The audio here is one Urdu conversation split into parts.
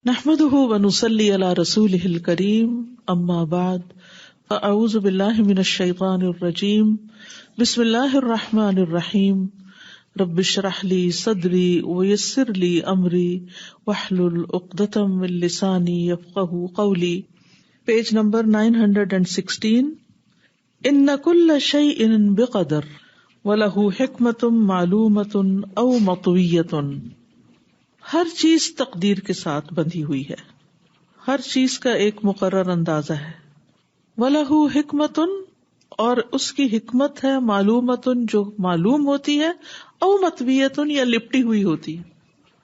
نحمده ونصلي على رسوله الكريم اما بعد فاعوذ بالله من الشيطان الرجيم بسم الله الرحمن الرحيم رب اشرح لي صدري ويسر لي امري واحلل عقدة من لساني يفقهوا قولي. Page number 916. ان كل شيء بقدر وله حكمة معلومة او مطوية. ہر چیز تقدیر کے ساتھ بندھی ہوئی ہے، ہر چیز کا ایک مقرر اندازہ ہے. وَلَهُ حِكْمَةٌ، اور اس کی حکمت ہے، معلومتن جو معلوم ہوتی ہے، او مطویتن یا لپٹی ہوئی ہوتی ہے.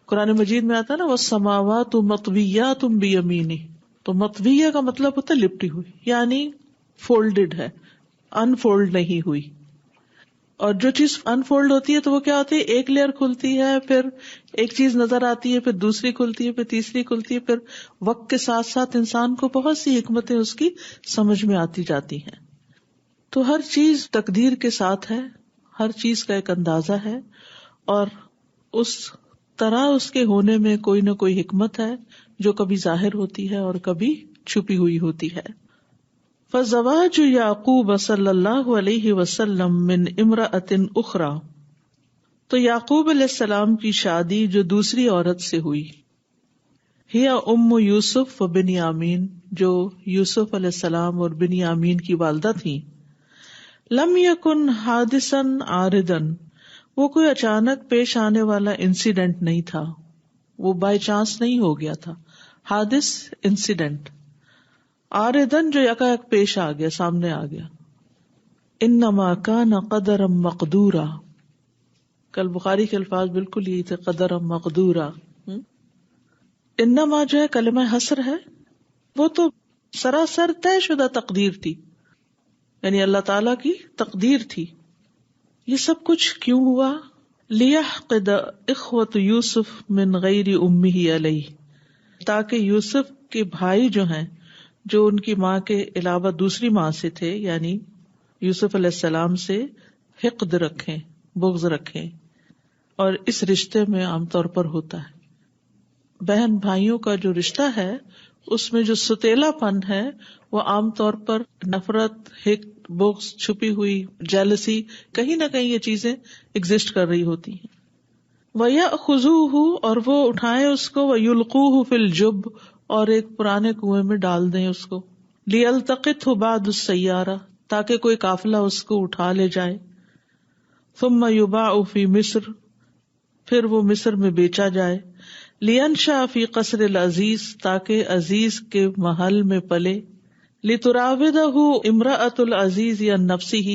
قرآن مجید میں آتا ہے نا وَالسَّمَاوَاتُ مَطْوِيَّاتٌ بِيَمِينِهِ، تو مطویہ کا مطلب ہوتا ہے لپٹی ہوئی، یعنی فولڈڈ ہے، انفولڈ نہیں ہوئی. اور جو چیز انفولڈ ہوتی ہے تو وہ کیا ہوتی ہے، ایک لیئر کھلتی ہے، پھر ایک چیز نظر آتی ہے، پھر دوسری کھلتی ہے، پھر تیسری کھلتی ہے، پھر وقت کے ساتھ ساتھ انسان کو بہت سی حکمتیں اس کی سمجھ میں آتی جاتی ہیں. تو ہر چیز تقدیر کے ساتھ ہے، ہر چیز کا ایک اندازہ ہے، اور اس طرح اس کے ہونے میں کوئی نہ کوئی حکمت ہے جو کبھی ظاہر ہوتی ہے اور کبھی چھپی ہوئی ہوتی ہے. فزواج یعقوب صلی اللہ علیہ وسلم من امرأة اخرى، تو یعقوب علیہ السلام کی شادی جو دوسری عورت سے ہوئی، ہی ام یوسف و بنیامین، جو یوسف علیہ السلام اور بنیامین کی والدہ تھیں. لم یکن حادثا عارضا، وہ کوئی اچانک پیش آنے والا انسیڈنٹ نہیں تھا، وہ بائی چانس نہیں ہو گیا تھا. حادث انسیڈنٹ، عارضاً جو یکایک پیش آ گیا، سامنے آ گیا. انما کان قدرا مقدورا، کل بخاری کے الفاظ بالکل یہی تھے، قدرا مقدورا. انما جو ہے کلمہ حصر ہے، وہ تو سراسر طے شدہ تقدیر تھی، یعنی اللہ تعالی کی تقدیر تھی. یہ سب کچھ کیوں ہوا؟ لیحقد اخوۃ یوسف من غیر امہ علیہ، تاکہ یوسف کے بھائی جو ہیں، جو ان کی ماں کے علاوہ دوسری ماں سے تھے، یعنی یوسف علیہ السلام سے حقد رکھیں، بغض رکھیں. اور اس رشتے میں عام طور پر ہوتا ہے، بہن بھائیوں کا جو رشتہ ہے اس میں جو ستیلا پن ہے وہ عام طور پر نفرت، حقد، بغض، چھپی ہوئی جیلسی، کہیں نہ کہیں یہ چیزیں ایگزسٹ کر رہی ہوتی ہیں. وَيَأْخُذُوهُ، اور وہ اٹھائیں اس کو، وَيُلْقُوهُ فِي الْجُبِّ، اور ایک پرانے کنویں میں ڈال دیں اس کو. لِيَلْتَقِطْهُ بَعْضُ السَّيَّارَةِ، تاکہ کوئی قافلہ اس کو اٹھا لے جائے. ثُمَّ يُبَاعُ فِي مِصْرَ، پھر وہ مصر میں بیچا جائے. لِيَنْشَأَ فِي قَصْرِ الْعَزِيزِ، تاکہ عزیز کے محل میں پلے. لِتُرَاوِدَهُ امْرَأَةُ الْعَزِيزِ عَنْ نَفْسِهِ،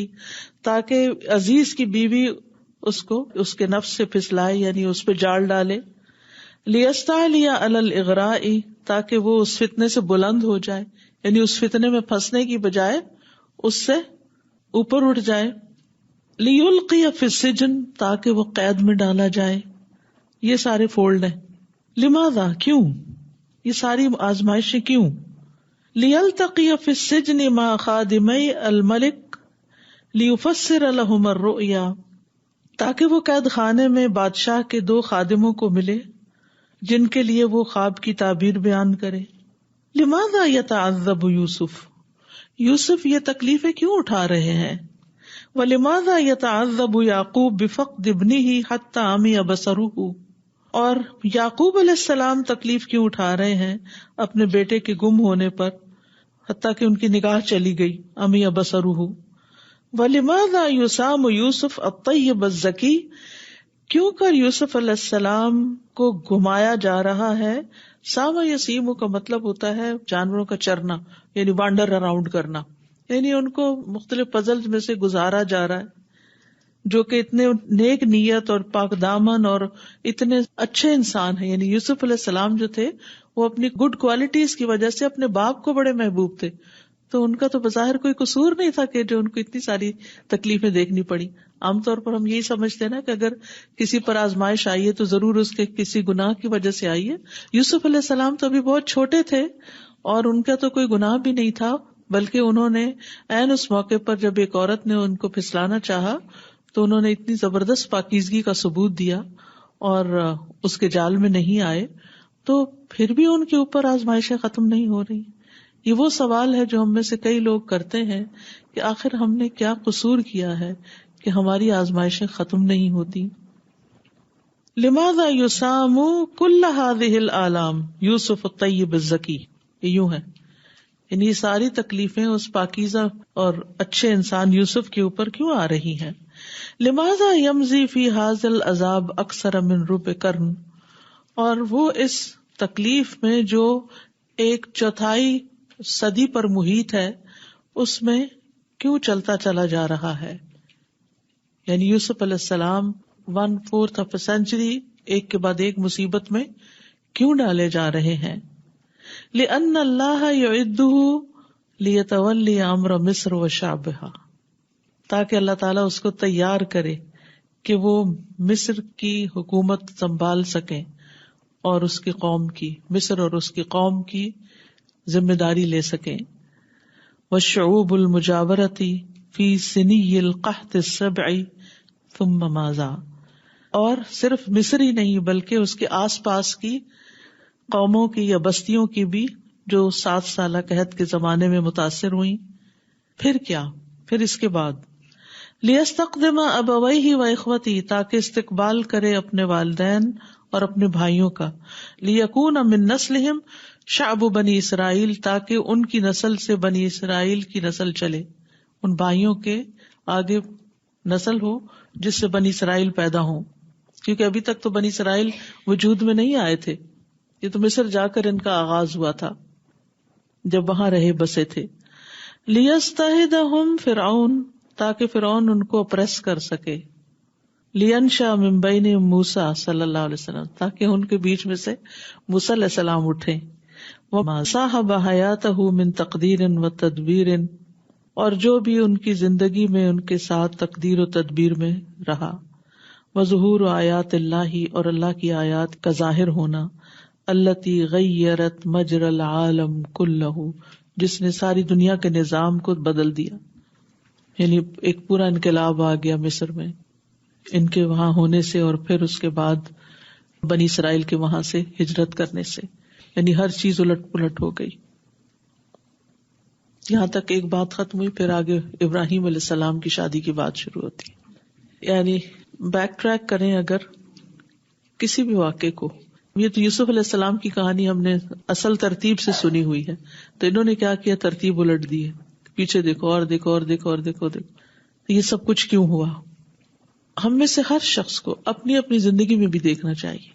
تاکہ عزیز کی بیوی اس کو اس کے نفس سے پھسلائے، یعنی اس پہ جال ڈالے. لِيَسْتَعْلِيَ عَلَى الْإِغْرَاءِ، تاکہ وہ اس فتنے سے بلند ہو جائے، یعنی اس فتنے میں پھنسنے کی بجائے اس سے اوپر اٹھ جائے. لِيُلْقِيَ فِي السِّجْنِ، تاکہ وہ قید میں ڈالا جائے. یہ سارے فولڈ ہیں. لماذا، کیوں، یہ ساری آزمائشیں کیوں؟ لِيَلْتَقِيَ فِي السِّجْنِ مَعَ خَادِمَيْ الْمَلِكِ لِيُفَسِّرَ لَهُمَا الرُّؤْيَا، تاکہ وہ قید خانے میں بادشاہ کے 2 خادموں کو ملے جن کے لیے وہ خواب کی تعبیر بیان کرے. لماذا يتعذب یوسف، یوسف یہ تکلیفیں کیوں اٹھا رہے ہیں. ولماذا يتعذب یعقوب بفقد ابنہ حتی عمی بصرہ، اور یعقوب علیہ السلام تکلیف کیوں اٹھا رہے ہیں اپنے بیٹے کے گم ہونے پر، حتیٰ کہ ان کی نگاہ چلی گئی، عمی بصرہ. ولماذا یسام یوسف الطیب الزکی، کیوں کر یوسف علیہ السلام کو گھمایا جا رہا ہے. سام یسیم کا مطلب ہوتا ہے جانوروں کا چرنا، یعنی وانڈر اراؤنڈ کرنا، یعنی ان کو مختلف پزلز میں سے گزارا جا رہا ہے، جو کہ اتنے نیک نیت اور پاک دامن اور اتنے اچھے انسان ہیں. یعنی یوسف علیہ السلام جو تھے وہ اپنی گڈ کوالٹیز کی وجہ سے اپنے باپ کو بڑے محبوب تھے، تو ان کا تو بظاہر کوئی قصور نہیں تھا کہ جو ان کو اتنی ساری تکلیفیں دیکھنی پڑی. عام طور پر ہم یہی سمجھتے ہیں نا کہ اگر کسی پر آزمائش آئی ہے تو ضرور اس کے کسی گناہ کی وجہ سے آئی ہے. یوسف علیہ السلام تو ابھی بہت چھوٹے تھے اور ان کا تو کوئی گناہ بھی نہیں تھا، بلکہ انہوں نے عین اس موقع پر جب ایک عورت نے ان کو پھسلانا چاہا تو انہوں نے اتنی زبردست پاکیزگی کا ثبوت دیا اور اس کے جال میں نہیں آئے. تو پھر بھی ان کے اوپر آزمائشیں ختم نہیں ہو رہی. یہ وہ سوال ہے جو ہم میں سے کئی لوگ کرتے ہیں کہ آخر ہم نے کیا قصور کیا ہے کہ ہماری آزمائشیں ختم نہیں ہوتی. لماذا یسام کل هذه الآلام یوسف الطیب الزکی، یہ یوں ہے، یعنی یہ ساری تکلیفیں اس پاکیزہ اور اچھے انسان یوسف کے اوپر کیوں آ رہی ہیں. لماذا یمضی فی هذا العذاب اکثر من ربع قرن، اور وہ اس تکلیف میں جو ایک چوتھائی صدی پر محیط ہے اس میں کیوں چلتا چلا جا رہا ہے. یعنی یوسف علیہ السلام 1/4 آف اے سینچری ایک کے بعد ایک مصیبت میں کیوں ڈالے جا رہے ہیں. لأن اللہ یعدہ لیتولی امر مصر وشعبها، تاکہ اللہ تعالیٰ اس کو تیار کرے کہ وہ مصر کی حکومت سنبھال سکیں اور اس کی قوم کی، مصر اور اس کی قوم کی ذمہ داری لے سکیں. والشعوب المجاورتی فی سنی القحط السبع ثم ماذا، اور صرف مصر ہی نہیں بلکہ اس کے آس پاس کی قوموں کی یا بستیوں کی بھی جو 7 سالہ قحط کے زمانے میں متاثر ہوئیں. پھر کیا، پھر اس کے بعد لیستقدم ابویہ و اخوتی، تاکہ استقبال کرے اپنے والدین اور اپنے بھائیوں کا. لیکون من نسلہم شعب بنی اسرائیل، تاکہ ان کی نسل سے بنی اسرائیل کی نسل چلے، ان بھائیوں کے آگے نسل ہو جس سے بنی اسرائیل پیدا ہوں. کیونکہ ابھی تک تو بنی اسرائیل وجود میں نہیں آئے تھے، یہ تو مصر جا کر ان کا آغاز ہوا تھا جب وہاں رہے بسے تھے. لیستہدہم فرعون، تاکہ فرعون ان کو اپریس کر سکے. لینشا من بین موسیٰ صلی اللہ علیہ وسلم، تاکہ ان کے بیچ میں سے موسیٰ علیہ السلام اٹھیں. وما صاحب حیاتہ من تقدیر و تدبیر، اور جو بھی ان کی زندگی میں ان کے ساتھ تقدیر و تدبیر میں رہا. وظہور آیات اللہ، اور اللہ کی آیات کا ظاہر ہونا. التی غیرت مجر العالم کلہ، جس نے ساری دنیا کے نظام کو بدل دیا. یعنی ایک پورا انقلاب آ گیا مصر میں ان کے وہاں ہونے سے، اور پھر اس کے بعد بنی اسرائیل کے وہاں سے ہجرت کرنے سے، یعنی ہر چیز الٹ پلٹ ہو گئی. یہاں تک ایک بات ختم ہوئی، پھر آگے ابراہیم علیہ السلام کی شادی کی بات شروع ہوتی. یعنی بیک ٹریک کریں اگر کسی بھی واقعے کو، یہ تو یوسف علیہ السلام کی کہانی ہم نے اصل ترتیب سے سنی ہوئی ہے، تو انہوں نے کیا کیا، ترتیب الٹ دی ہے. پیچھے دیکھو اور دیکھو اور دیکھو اور دیکھو دیکھو یہ سب کچھ کیوں ہوا. ہم میں سے ہر شخص کو اپنی اپنی زندگی میں بھی دیکھنا چاہیے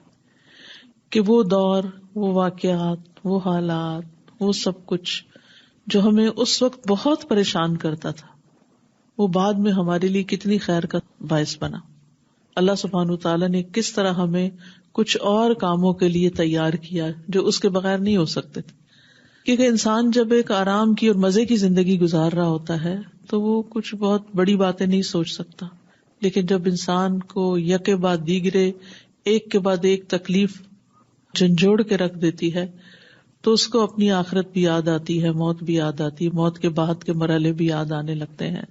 کہ وہ دور، وہ واقعات، وہ حالات، وہ سب کچھ جو ہمیں اس وقت بہت پریشان کرتا تھا، وہ بعد میں ہمارے لیے کتنی خیر کا باعث بنا. اللہ سبحانہ وتعالیٰ نے کس طرح ہمیں کچھ اور کاموں کے لیے تیار کیا جو اس کے بغیر نہیں ہو سکتے تھے. کیونکہ انسان جب ایک آرام کی اور مزے کی زندگی گزار رہا ہوتا ہے تو وہ کچھ بہت بڑی باتیں نہیں سوچ سکتا، لیکن جب انسان کو یکے بعد دیگرے ایک کے بعد ایک تکلیف جھنجھوڑ کے رکھ دیتی ہے تو اس کو اپنی آخرت بھی یاد آتی ہے، موت بھی یاد آتی ہے، موت کے بعد کے مرحلے بھی یاد آنے لگتے ہیں،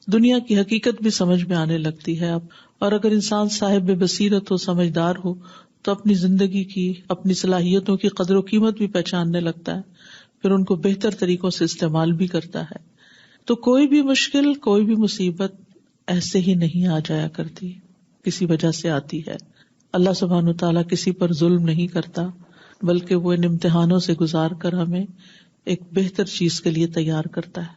دنیا کی حقیقت بھی سمجھ میں آنے لگتی ہے. اور اگر انسان صاحب بصیرت ہو، سمجھدار ہو، تو اپنی زندگی کی، اپنی صلاحیتوں کی قدر و قیمت بھی پہچاننے لگتا ہے، پھر ان کو بہتر طریقوں سے استعمال بھی کرتا ہے. تو کوئی بھی مشکل، کوئی بھی مصیبت ایسے ہی نہیں آ جایا کرتی، کسی وجہ سے آتی ہے. اللہ سبحانہ وتعالیٰ کسی پر ظلم نہیں کرتا، بلکہ وہ ان امتحانوں سے گزار کر ہمیں ایک بہتر چیز کے لیے تیار کرتا ہے.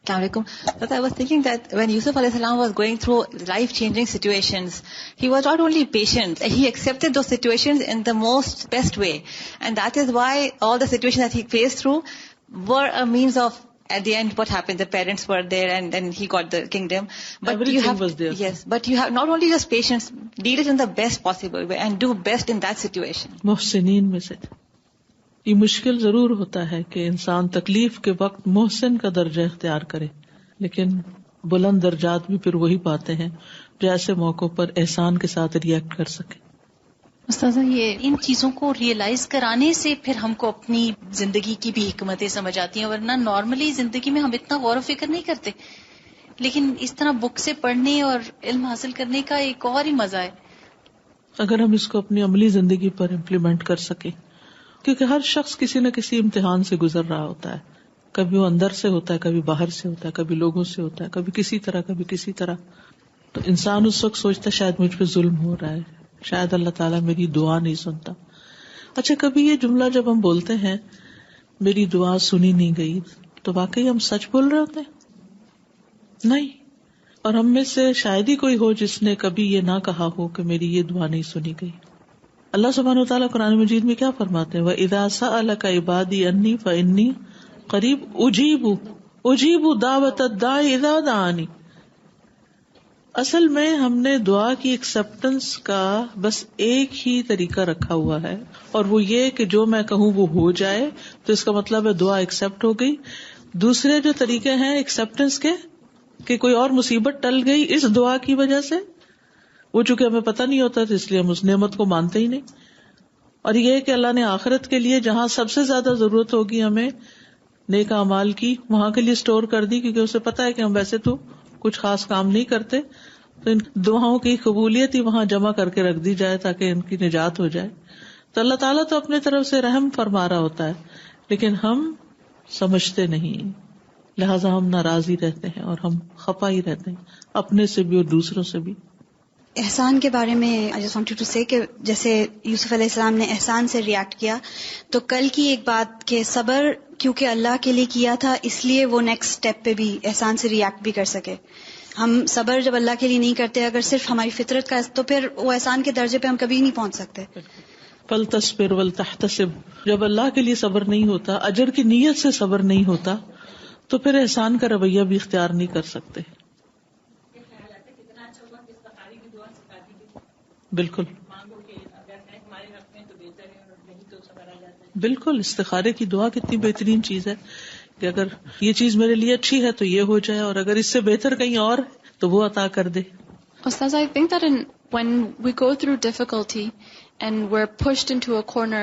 Assalamu alaikum. But I was thinking that when Yusuf alayhi salam was going through life-changing situations, he was not only patient, he accepted those situations in the most best way. And that is why all the situations that he faced through were a means of, at the end, what happened? The parents were there and then he got the kingdom. But Everything was there. Yes, but you have not only just patience, deal it in the best possible way and do best in that situation. محسنین میں سے یہ مشکل ضرور ہوتا ہے کہ انسان تکلیف کے وقت محسن کا درجہ اختیار کرے، لیکن بلند درجات بھی پھر وہی پاتے ہیں جو ایسے موقعوں پر احسان کے ساتھ ریئیکٹ کر سکے. استاذہ، یہ ان چیزوں کو ریئلائز کرانے سے پھر ہم کو اپنی زندگی کی بھی حکمتیں سمجھ آتی ہیں، ورنہ نارملی زندگی میں ہم اتنا غور و فکر نہیں کرتے، لیکن اس طرح بک سے پڑھنے اور علم حاصل کرنے کا ایک اور ہی مزہ ہے. اگر ہم اس کو اپنی عملی زندگی پر امپلیمنٹ کر سکیں. کیونکہ ہر شخص کسی نہ کسی امتحان سے گزر رہا ہوتا ہے. کبھی وہ اندر سے ہوتا ہے, کبھی باہر سے ہوتا ہے, کبھی لوگوں سے ہوتا ہے, کبھی کسی طرح, کبھی کسی طرح. تو انسان اس وقت سوچتا ہے شاید مجھ پہ ظلم ہو رہا ہے, شاید اللہ تعالیٰ میری دعا نہیں سنتا. اچھا, کبھی یہ جملہ جب ہم بولتے ہیں میری دعا سنی نہیں گئی, تو واقعی ہم سچ بول رہے ہوتے ہیں؟ نہیں. اور ہم میں سے شاید ہی کوئی ہو جس نے کبھی یہ نہ کہا ہو کہ میری یہ دعا نہیں سنی گئی. اللہ سبحانہ و تعالیٰ قرآن مجید میں کیا فرماتے ہیں؟ وَإِذَا سَأَلَكَ عِبَادِي عَنِّي فَإِنِّي قَرِيبٌ أُجِيبُ دَعْوَةَ الدَّاعِ إِذَا دَعَانِ. اصل میں ہم نے دعا کی ایکسپٹنس کا بس ایک ہی طریقہ رکھا ہوا ہے, اور وہ یہ کہ جو میں کہوں وہ ہو جائے, تو اس کا مطلب ہے دعا ایکسپٹ ہو گئی. دوسرے جو طریقے ہیں ایکسپٹنس کے, کہ کوئی اور مصیبت ٹل گئی اس دعا کی وجہ سے, وہ چونکہ ہمیں پتہ نہیں ہوتا تو اس لیے ہم اس نعمت کو مانتے ہی نہیں. اور یہ کہ اللہ نے آخرت کے لیے جہاں سب سے زیادہ ضرورت ہوگی ہمیں نیک اعمال کی, وہاں کے لیے سٹور کر دی, کیونکہ اسے پتا ہے کہ ہم ویسے تو کچھ خاص کام نہیں کرتے, تو ان دعاؤں کی قبولیت ہی وہاں جمع کر کے رکھ دی جائے تاکہ ان کی نجات ہو جائے. تو اللہ تعالیٰ تو اپنے طرف سے رحم فرما رہا ہوتا ہے, لیکن ہم سمجھتے نہیں, لہٰذا ہم ناراض ہی رہتے ہیں اور ہم خفا ہی رہتے ہیں, اپنے سے بھی اور دوسروں سے بھی. احسان کے بارے میں آئی جسٹ وانٹڈ ٹو سے کہ جیسے یوسف علیہ السلام نے احسان سے ریئیکٹ کیا, تو کل کی ایک بات کہ صبر کیونکہ اللہ کے لیے کیا تھا اس لیے وہ نیکسٹ اسٹیپ پہ بھی احسان سے ریئیکٹ بھی کر سکے. ہم صبر جب اللہ کے لیے نہیں کرتے, اگر صرف ہماری فطرت کا, تو پھر وہ احسان کے درجے پہ ہم کبھی نہیں پہنچ سکتے. فَلْتَصْبِرْ وَلْتَحْتَسِبْ, جب اللہ کے لیے صبر نہیں ہوتا, اجر کی نیت سے صبر نہیں ہوتا, تو پھر احسان کا رویہ بھی اختیار نہیں کر سکتے. بالکل بالکل, استخارے کی دعا کتنی بہترین چیز ہے کہ اگر یہ چیز میرے لیے اچھی ہے تو یہ ہو جائے, اور اگر اس سے بہتر کہیں اور تو وہ عطا کر دے. Ustaz, I think that when we go through difficulty and we're pushed into a corner,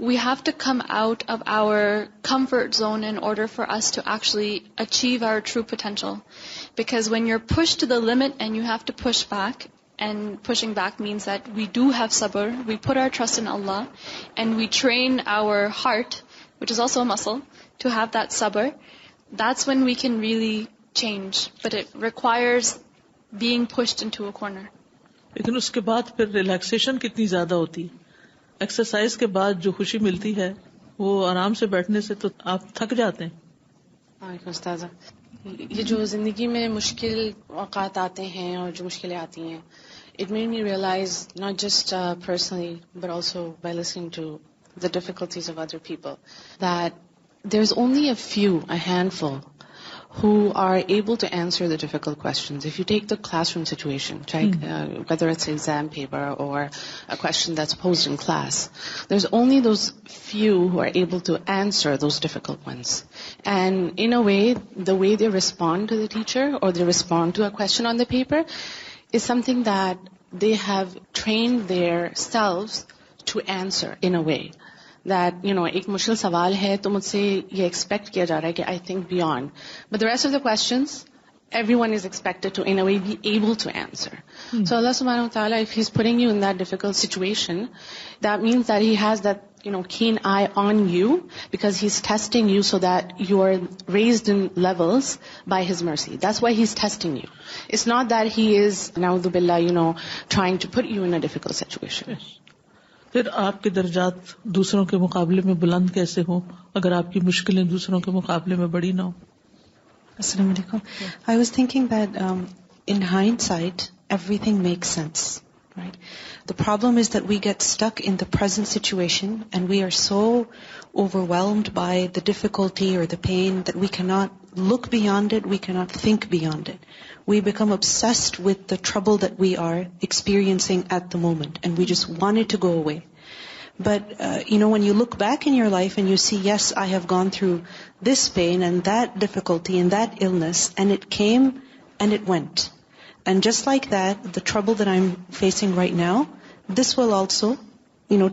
we have to come out of our comfort zone in order for us to actually achieve our true potential. Because when you're pushed to the limit and you have to push back, and pushing back means that we do have sabr, we put our trust in Allah, and we train our heart, which is also a muscle, to have that sabr. That's when we can really change. But it requires being pushed into a corner. لیکن اس کے بعد پھر ریلیکسیشن کتنی زیادہ ہوتی ہے. ایکسرسائز کے بعد جو خوشی ملتی ہے وہ آرام سے بیٹھنے سے تو آپ تھک جاتے ہیں. وعلیکم استاذہ. یہ جو زندگی میں مشکل اوقات آتے ہیں اور جو مشکلیں آتی ہیں, it made me realize not just personally but also by listening to the difficulties of other people, that there's only a handful who are able to answer the difficult questions. If you take the classroom situation, whether it's an exam paper or a question that's posed in class, there's only those few who are able to answer those difficult ones. And in a way, the way they respond to the teacher or they respond to a question on the paper is something that they have trained their selves to answer in a way. That, ایک مشکل سوال ہے تو مجھ سے یہ ایکسپیکٹ کیا جا رہا ہے کہ I think beyond. But the rest of the questions, everyone is expected to, in a way, be able to answer. So Allah subhanahu wa ta'ala, if He's putting you in that difficult situation, that means that He has that, keen eye on you, because He's testing you so that you are raised in levels by His mercy. That's why He's testing you. It's not that He is, na'udhu billah, trying to put you in a difficult situation. پھر آپ کے درجات دوسروں کے مقابلے میں بلند کیسے ہوں اگر آپ کی مشکلیں دوسروں کے مقابلے میں بڑی نہ ہوں. السلام علیکم. I was thinking that in hindsight everything makes sense, right? The problem is that we get stuck in the present situation and we are so overwhelmed by the difficulty or the pain that we cannot look beyond it, we cannot think beyond it. We become obsessed with the trouble that we are experiencing at the moment and we just want it to go away. But, when you look back in your life and you see, yes, I have gone through this pain and that difficulty and that illness, and it came and it went. And just like that, the trouble that I'm facing right now, this will also,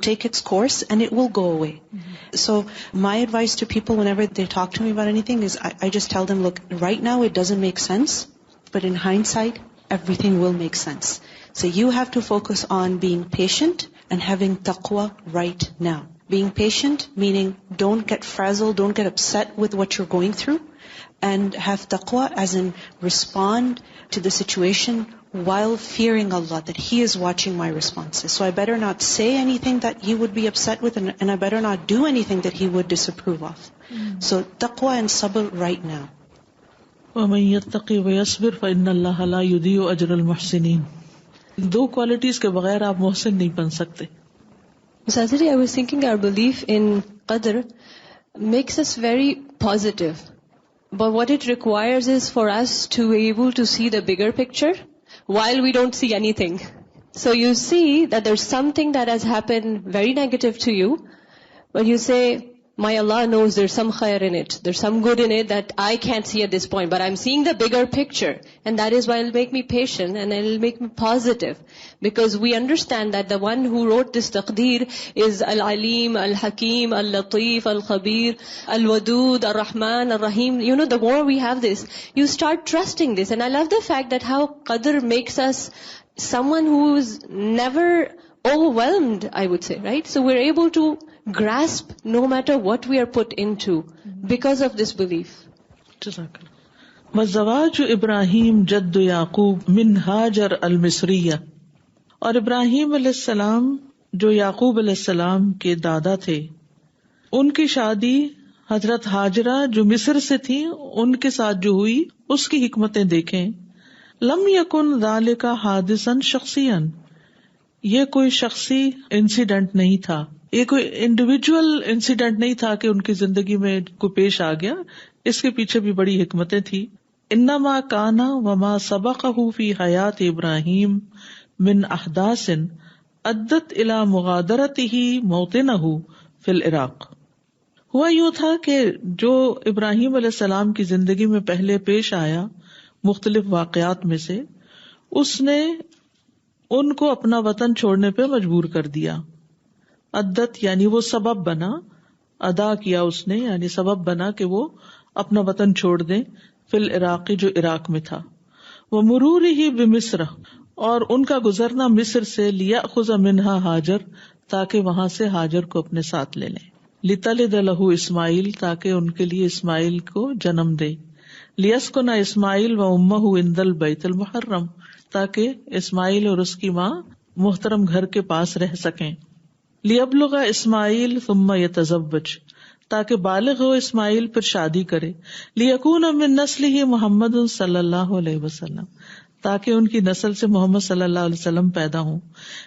take its course and it will go away. So my advice to people whenever they talk to me about anything is I just tell them, look, right now it doesn't make sense, but in hindsight, everything will make sense. So you have to focus on being patient and having taqwa right now. Being patient meaning don't get frazzled, don't get upset with what you're going through, and have taqwa as in respond to the situation while fearing Allah, that He is watching my responses. So I better not say anything that He would be upset with, and I better not do anything that He would disapprove of. So taqwa and sabr right now. وَمَن يَتَّقِ وَيَصْبِرْ فَإِنَّ اللَّهَ لَا يُضِيعُ أَجْرَ الْمُحْسِنِينَ. دو کوالٹیز کے بغیر آپ محسن نہیں بن سکتے. Ustazji, I was thinking our belief in Qadr makes us very positive. But what it requires is for us to be able to see the bigger picture while we don't see anything. So you see that there's something that has happened very negative to you, but you say, my Allah knows there's some khair in it. There's some good in it that I can't see at this point, but I'm seeing the bigger picture. And that is why it'll make me patient and it'll make me positive. Because we understand that the one who wrote this taqdeer is Al-Alim, Al-Hakim, Al-Latif, Al-Khabir, Al-Wadud, Ar-Rahman, Ar-Rahim. You know, the more we have this, you start trusting this. And I love the fact that how Qadr makes us someone who's never overwhelmed, I would say, right? So we're able to grasp no matter what we are put into because of this belief. وَزَوَاجُ إِبْرَاهِيمَ جَدُّ يَعْقُوبَ مِنْ هَاجَرَ الْمِصْرِيَّةِ. اور ابراہیم علیہ السلام جو یعقوب علیہ السلام کے دادا تھے، ان کی شادی حضرت ہاجرہ جو مصر سے تھی ان کے ساتھ جو ہوئی، اس کی حکمتیں دیکھیں. لم یکن ذالک حادثا شخصیا، یہ کوئی شخصی انسیڈنٹ نہیں تھا، یہ کوئی انڈیویجول انسیڈنٹ نہیں تھا کہ ان کی زندگی میں کوئی پیش آ گیا. اس کے پیچھے بھی بڑی حکمتیں تھی. انما کانا وما سبقہ فی حیات ابراہیم من احداث ادت الی مغادرتہ موطنہ فی العراق. ہوا یوں تھا کہ جو ابراہیم علیہ السلام کی زندگی میں پہلے پیش آیا مختلف واقعات میں سے، اس نے ان کو اپنا وطن چھوڑنے پہ مجبور کر دیا. عدت یعنی وہ سبب بنا، ادا کیا اس نے، یعنی سبب بنا کہ وہ اپنا وطن چھوڑ دیں. فی العراق جو عراق میں تھا. ومرورہ بمصر، اور ان کا گزرنا مصر سے، لیأخذ منہا ہاجر، تاکہ وہاں سے ہاجر کو اپنے ساتھ لے لیں. لتلد لہ اسماعیل، تاکہ ان کے لیے اسماعیل کو جنم دے. لیسکن اسماعیل و امہ عند البیت المحرم، تاکہ اسماعیل اور اس کی ماں محترم گھر کے پاس رہ سکیں. لیبلغ اسماعیل ثم یتزوج، تاکہ بالغ ہو اسماعیل پھر شادی کرے. لیکون من نسلہ محمد صلی اللہ علیہ وسلم، تاکہ ان کی نسل سے محمد صلی اللہ علیہ وسلم پیدا ہوں.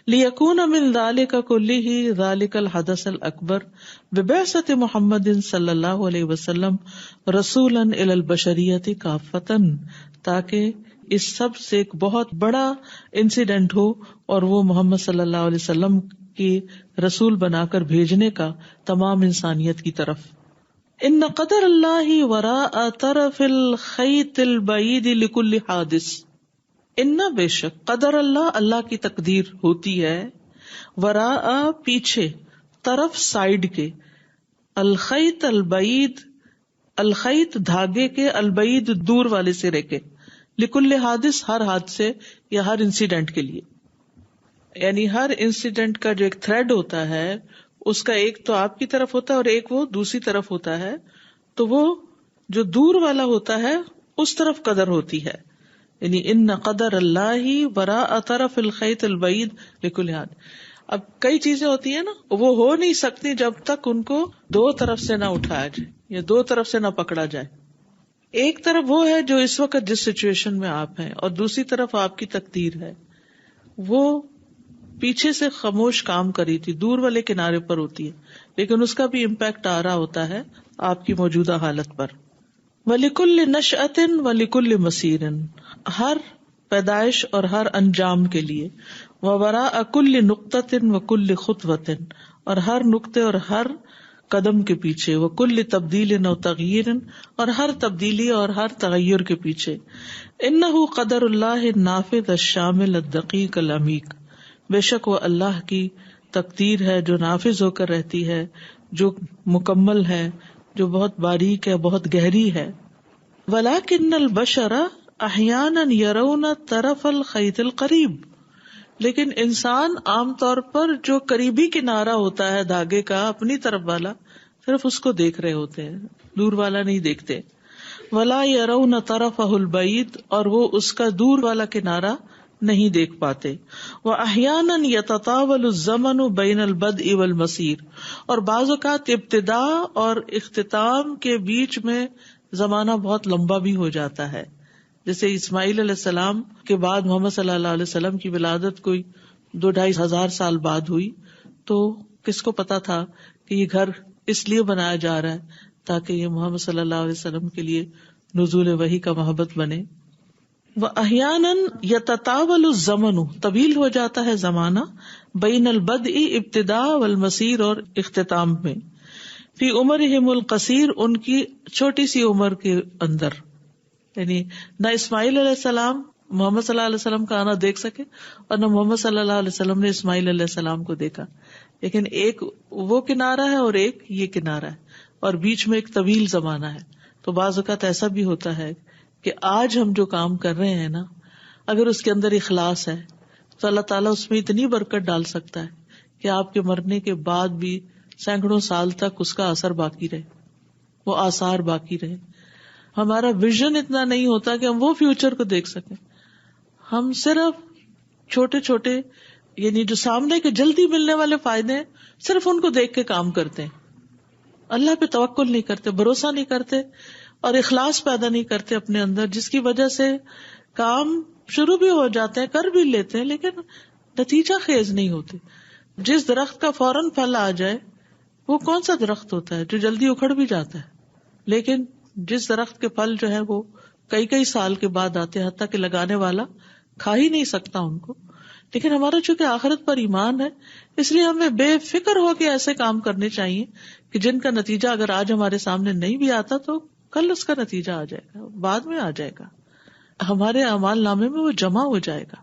لیکون من ذالک کلہ ذالک الحدث الاکبر ببعثۃ محمد صلی اللہ علیہ وسلم رسولا الی البشریۃ کافۃ، تاکہ اس سب سے ایک بہت بڑا انسیڈنٹ ہو اور وہ محمد صلی اللہ علیہ وسلم کی رسول بنا کر بھیجنے کا تمام انسانیت کی طرف. ان قدر اللہ وراء طرف الخیط البعید لکل حادث، ان بے شک قدر اللہ، اللہ کی تقدیر ہوتی ہے، وراء پیچھے، طرف سائڈ کے، الخیط البعید، الخیط دھاگے کے، البعید دور والے سرے کے، لکل حادث ہر حادثے یا ہر انسیڈنٹ کے لیے. یعنی ہر انسیڈنٹ کا جو ایک تھریڈ ہوتا ہے اس کا ایک تو آپ کی طرف ہوتا ہے اور ایک وہ دوسری طرف ہوتا ہے، تو وہ جو دور والا ہوتا ہے اس طرف قدر ہوتی ہے. یعنی ان قدر اللہ وراء طرف الخیط البعید لکل حادث. اب کئی چیزیں ہوتی ہیں نا، وہ ہو نہیں سکتی جب تک ان کو دو طرف سے نہ اٹھایا جائے یا دو طرف سے نہ پکڑا جائے. ایک طرف وہ ہے جو اس وقت جس سچویشن میں آپ ہیں، اور دوسری طرف آپ کی تقدیر ہے. وہ پیچھے سے خاموش کام کری تھی، دور والے کنارے پر ہوتی ہے، لیکن اس کا بھی امپیکٹ آ رہا ہوتا ہے آپ کی موجودہ حالت پر. وَلِكُلِّ نَشْأَةٍ وَلِكُلِّ مَصِيرٍ، ہر پیدائش اور ہر انجام کے لیے. وَوَرَاءَ كُلِّ نُقْطَةٍ وَكُلِّ خُطْوَةٍ، اور ہر نقطے اور ہر قدم کے پیچھے. وَكُلِّ تَبْدِيلٍ وَتَغْيِيرٍ، اور ہر تبدیلی اور ہر تغیر کے پیچھے. إِنَّهُ قَدَرُ اللَّهِ النَّافِذُ الشَّامِلُ الدَّقِيقُ الْعَمِيقُ، بے شک وہ اللہ کی تقدیر ہے جو نافذ ہو کر رہتی ہے، جو مکمل ہے، جو بہت باریک ہے، بہت گہری ہے. وَلَكِنَّ الْبَشَرَ احیانا یرون طرف الخیط القریب، لیکن انسان عام طور پر جو قریبی کنارہ ہوتا ہے دھاگے کا اپنی طرف والا صرف اس کو دیکھ رہے ہوتے ہیں، دور والا نہیں دیکھتے. ولا یرون طرفہ البعید، اور وہ اس کا دور والا کنارہ نہیں دیکھ پاتے. وَأَحْيَانًا يَتَطَاوَلُ الزَّمَنُ بَيْنَ الْبَدْءِ وَالْمَصِيرِ، اور بعض اوقات ابتدا اور اختتام کے بیچ میں زمانہ بہت لمبا بھی ہو جاتا ہے. جیسے اسماعیل علیہ السلام کے بعد محمد صلی اللہ علیہ وسلم کی ولادت کوئی 2-2.5 ہزار سال بعد ہوئی، تو کس کو پتا تھا کہ یہ گھر اس لیے بنایا جا رہا ہے تاکہ یہ محمد صلی اللہ علیہ وسلم کے لیے نزول وحی کا محبت بنے. وَأَحْيَانًا يَتَطَاوَلُ الزَّمَنُ، طویل ہو جاتا ہے زمانہ، بین البدء ابتداء والمصیر، اور اختتام میں، فی عمرہم القصیر، ان کی چھوٹی سی عمر کے اندر. یعنی نہ اسماعیل علیہ السلام محمد صلی اللہ علیہ وسلم کا آنا دیکھ سکے اور نہ محمد صلی اللہ علیہ وسلم نے اسماعیل علیہ السلام کو دیکھا، لیکن ایک وہ کنارہ ہے اور ایک یہ کنارہ ہے، اور بیچ میں ایک طویل زمانہ ہے. تو بعض اوقات ایسا بھی ہوتا ہے کہ آج ہم جو کام کر رہے ہیں نا، اگر اس کے اندر اخلاص ہے تو اللہ تعالیٰ اس میں اتنی برکت ڈال سکتا ہے کہ آپ کے مرنے کے بعد بھی سینکڑوں سال تک اس کا اثر باقی رہے، وہ آثار باقی رہے. ہمارا ویژن اتنا نہیں ہوتا کہ ہم وہ فیوچر کو دیکھ سکیں، ہم صرف چھوٹے چھوٹے یعنی جو سامنے کے جلدی ملنے والے فائدے ہیں صرف ان کو دیکھ کے کام کرتے ہیں. اللہ پہ توکل نہیں کرتے، بھروسہ نہیں کرتے اور اخلاص پیدا نہیں کرتے اپنے اندر، جس کی وجہ سے کام شروع بھی ہو جاتے ہیں، کر بھی لیتے ہیں، لیکن نتیجہ خیز نہیں ہوتے. جس درخت کا فوراً پھل آ جائے وہ کون سا درخت ہوتا ہے جو جلدی اکھڑ بھی جاتا ہے، لیکن جس درخت کے پھل جو ہے وہ کئی سال کے بعد آتے ہیں، حتیٰ کہ لگانے والا کھا ہی نہیں سکتا ان کو. لیکن ہمارا چونکہ آخرت پر ایمان ہے، اس لیے ہمیں بے فکر ہو کے ایسے کام کرنے چاہیے کہ جن کا نتیجہ اگر آج ہمارے سامنے نہیں بھی آتا تو کل اس کا نتیجہ آ جائے گا، بعد میں آ جائے گا، ہمارے اعمال نامے میں وہ جمع ہو جائے گا.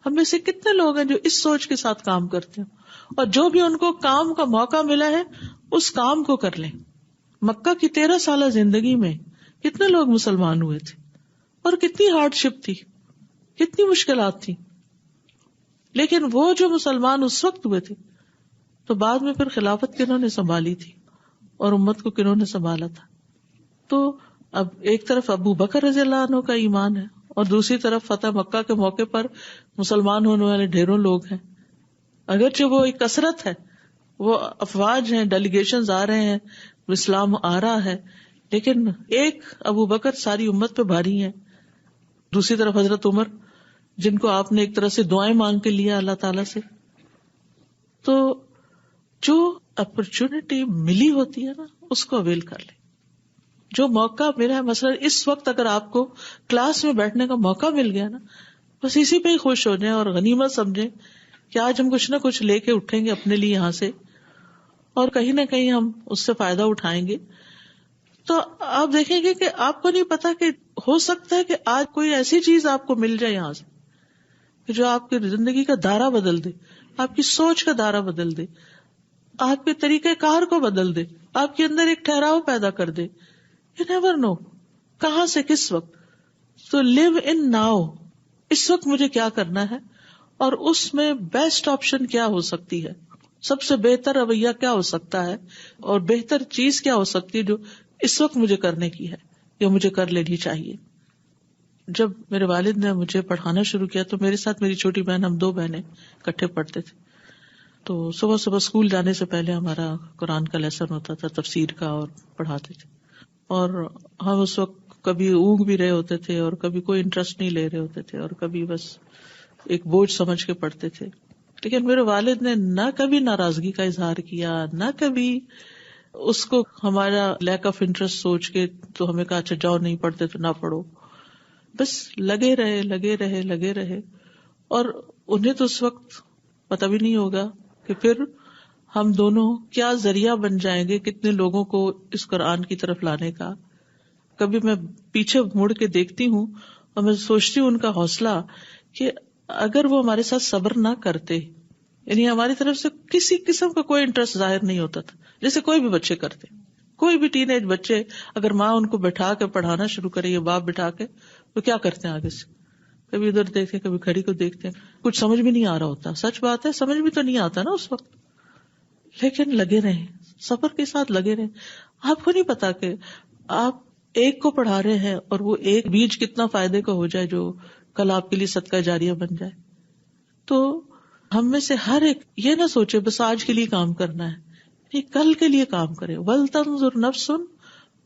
ہم میں سے کتنے لوگ ہیں جو اس سوچ کے ساتھ کام کرتے ہیں اور جو بھی ان کو کام کا موقع ملا ہے اس کام کو کر لیں. مکہ کی 13 سالہ زندگی میں کتنے لوگ مسلمان ہوئے تھے اور کتنی ہارڈ شپ تھی، کتنی مشکلات تھی، لیکن وہ جو مسلمان اس وقت ہوئے تھے تو بعد میں پھر خلافت کنہوں نے سنبھالی تھی اور امت کو کنہوں نے سنبھالا تھا. تو اب ایک طرف ابو بکر رضی اللہ عنہ کا ایمان ہے اور دوسری طرف فتح مکہ کے موقع پر مسلمان ہونے والے ڈھیروں لوگ ہیں. اگرچہ وہ ایک کثرت ہے، وہ افواج ہیں، ڈیلیگیشنز آ رہے ہیں، اسلام آ رہا ہے، لیکن ایک ابو بکر ساری امت پہ بھاری ہیں، دوسری طرف حضرت عمر جن کو آپ نے ایک طرح سے دعائیں مانگ کے لیا اللہ تعالیٰ سے. تو جو اپرچونٹی ملی ہوتی ہے نا اس کو اویل کر لیں. جو موقع ملا ہے، مثلا اس وقت اگر آپ کو کلاس میں بیٹھنے کا موقع مل گیا نا، بس اسی پہ ہی خوش ہو جائیں اور غنیمت سمجھیں کہ آج ہم کچھ نہ کچھ لے کے اٹھیں گے اپنے لیے یہاں سے اور کہیں نہ کہیں ہم اس سے فائدہ اٹھائیں گے. تو آپ دیکھیں گے کہ آپ کو نہیں پتا کہ ہو سکتا ہے کہ آج کوئی ایسی چیز آپ کو مل جائے یہاں سے جو آپ کی زندگی کا دائرہ بدل دے، آپ کی سوچ کا دائرہ بدل دے، آپ کے طریقہ کار کو بدل دے، آپ کے اندر ایک ٹھہراؤ پیدا کر دے. You never know کہاں سے کس وقت. So live in now، اس وقت مجھے کیا کرنا ہے اور اس میں بیسٹ آپشن کیا ہو سکتی ہے، سب سے بہتر رویہ کیا ہو سکتا ہے اور بہتر چیز کیا ہو سکتی ہے جو اس وقت مجھے کرنے کی ہے یا مجھے کر لینی چاہیے. جب میرے والد نے مجھے پڑھانا شروع کیا تو میرے ساتھ میری چھوٹی بہن، ہم 2 بہنیں اکٹھے پڑھتے تھے. تو صبح صبح اسکول جانے سے پہلے ہمارا قرآن کا لیسن ہوتا تھا، تفسیر کا، اور پڑھاتے تھے. اور ہم اس وقت کبھی اونگ بھی رہے ہوتے تھے اور کبھی کوئی انٹرسٹ نہیں لے رہے ہوتے تھے اور کبھی بس ایک بوجھ سمجھ کے پڑھتے تھے. لیکن میرے والد نے نہ کبھی ناراضگی کا اظہار کیا، نہ کبھی اس کو ہمارا لیک آف انٹرسٹ سوچ کے تو ہمیں کہا اچھا جاؤ نہیں پڑھتے تو نہ پڑھو. بس لگے رہے. اور انہیں تو اس وقت پتہ بھی نہیں ہوگا کہ پھر ہم دونوں کیا ذریعہ بن جائیں گے کتنے لوگوں کو اس قرآن کی طرف لانے کا. کبھی میں پیچھے مڑ کے دیکھتی ہوں اور میں سوچتی ہوں ان کا حوصلہ کہ اگر وہ ہمارے ساتھ صبر نہ کرتے، یعنی ہماری طرف سے کسی قسم کا کوئی انٹرسٹ ظاہر نہیں ہوتا تھا جیسے کوئی بھی بچے کرتے. کوئی بھی ٹین ایج بچے اگر ماں ان کو بٹھا کے پڑھانا شروع کرے یا باپ بٹھا کے، تو کیا کرتے ہیں آگے سے؟ کبھی ادھر دیکھتے ہیں، کبھی گھڑی کو دیکھتے ہیں، کچھ سمجھ بھی نہیں آ رہا ہوتا. سچ بات ہے، سمجھ بھی تو نہیں آتا نا اس وقت، لیکن لگے رہیں، صبر کے ساتھ لگے رہیں. آپ کو نہیں پتا کہ آپ ایک کو پڑھا رہے ہیں اور وہ ایک بیج کتنا فائدے کا ہو جائے جو کل آپ کے لیے صدقہ جاریہ بن جائے. تو ہم میں سے ہر ایک یہ نہ سوچے بس آج کے لیے کام کرنا ہے، کل کے لیے کام کرے. وَلْتَنظُرْ نَفْسٌ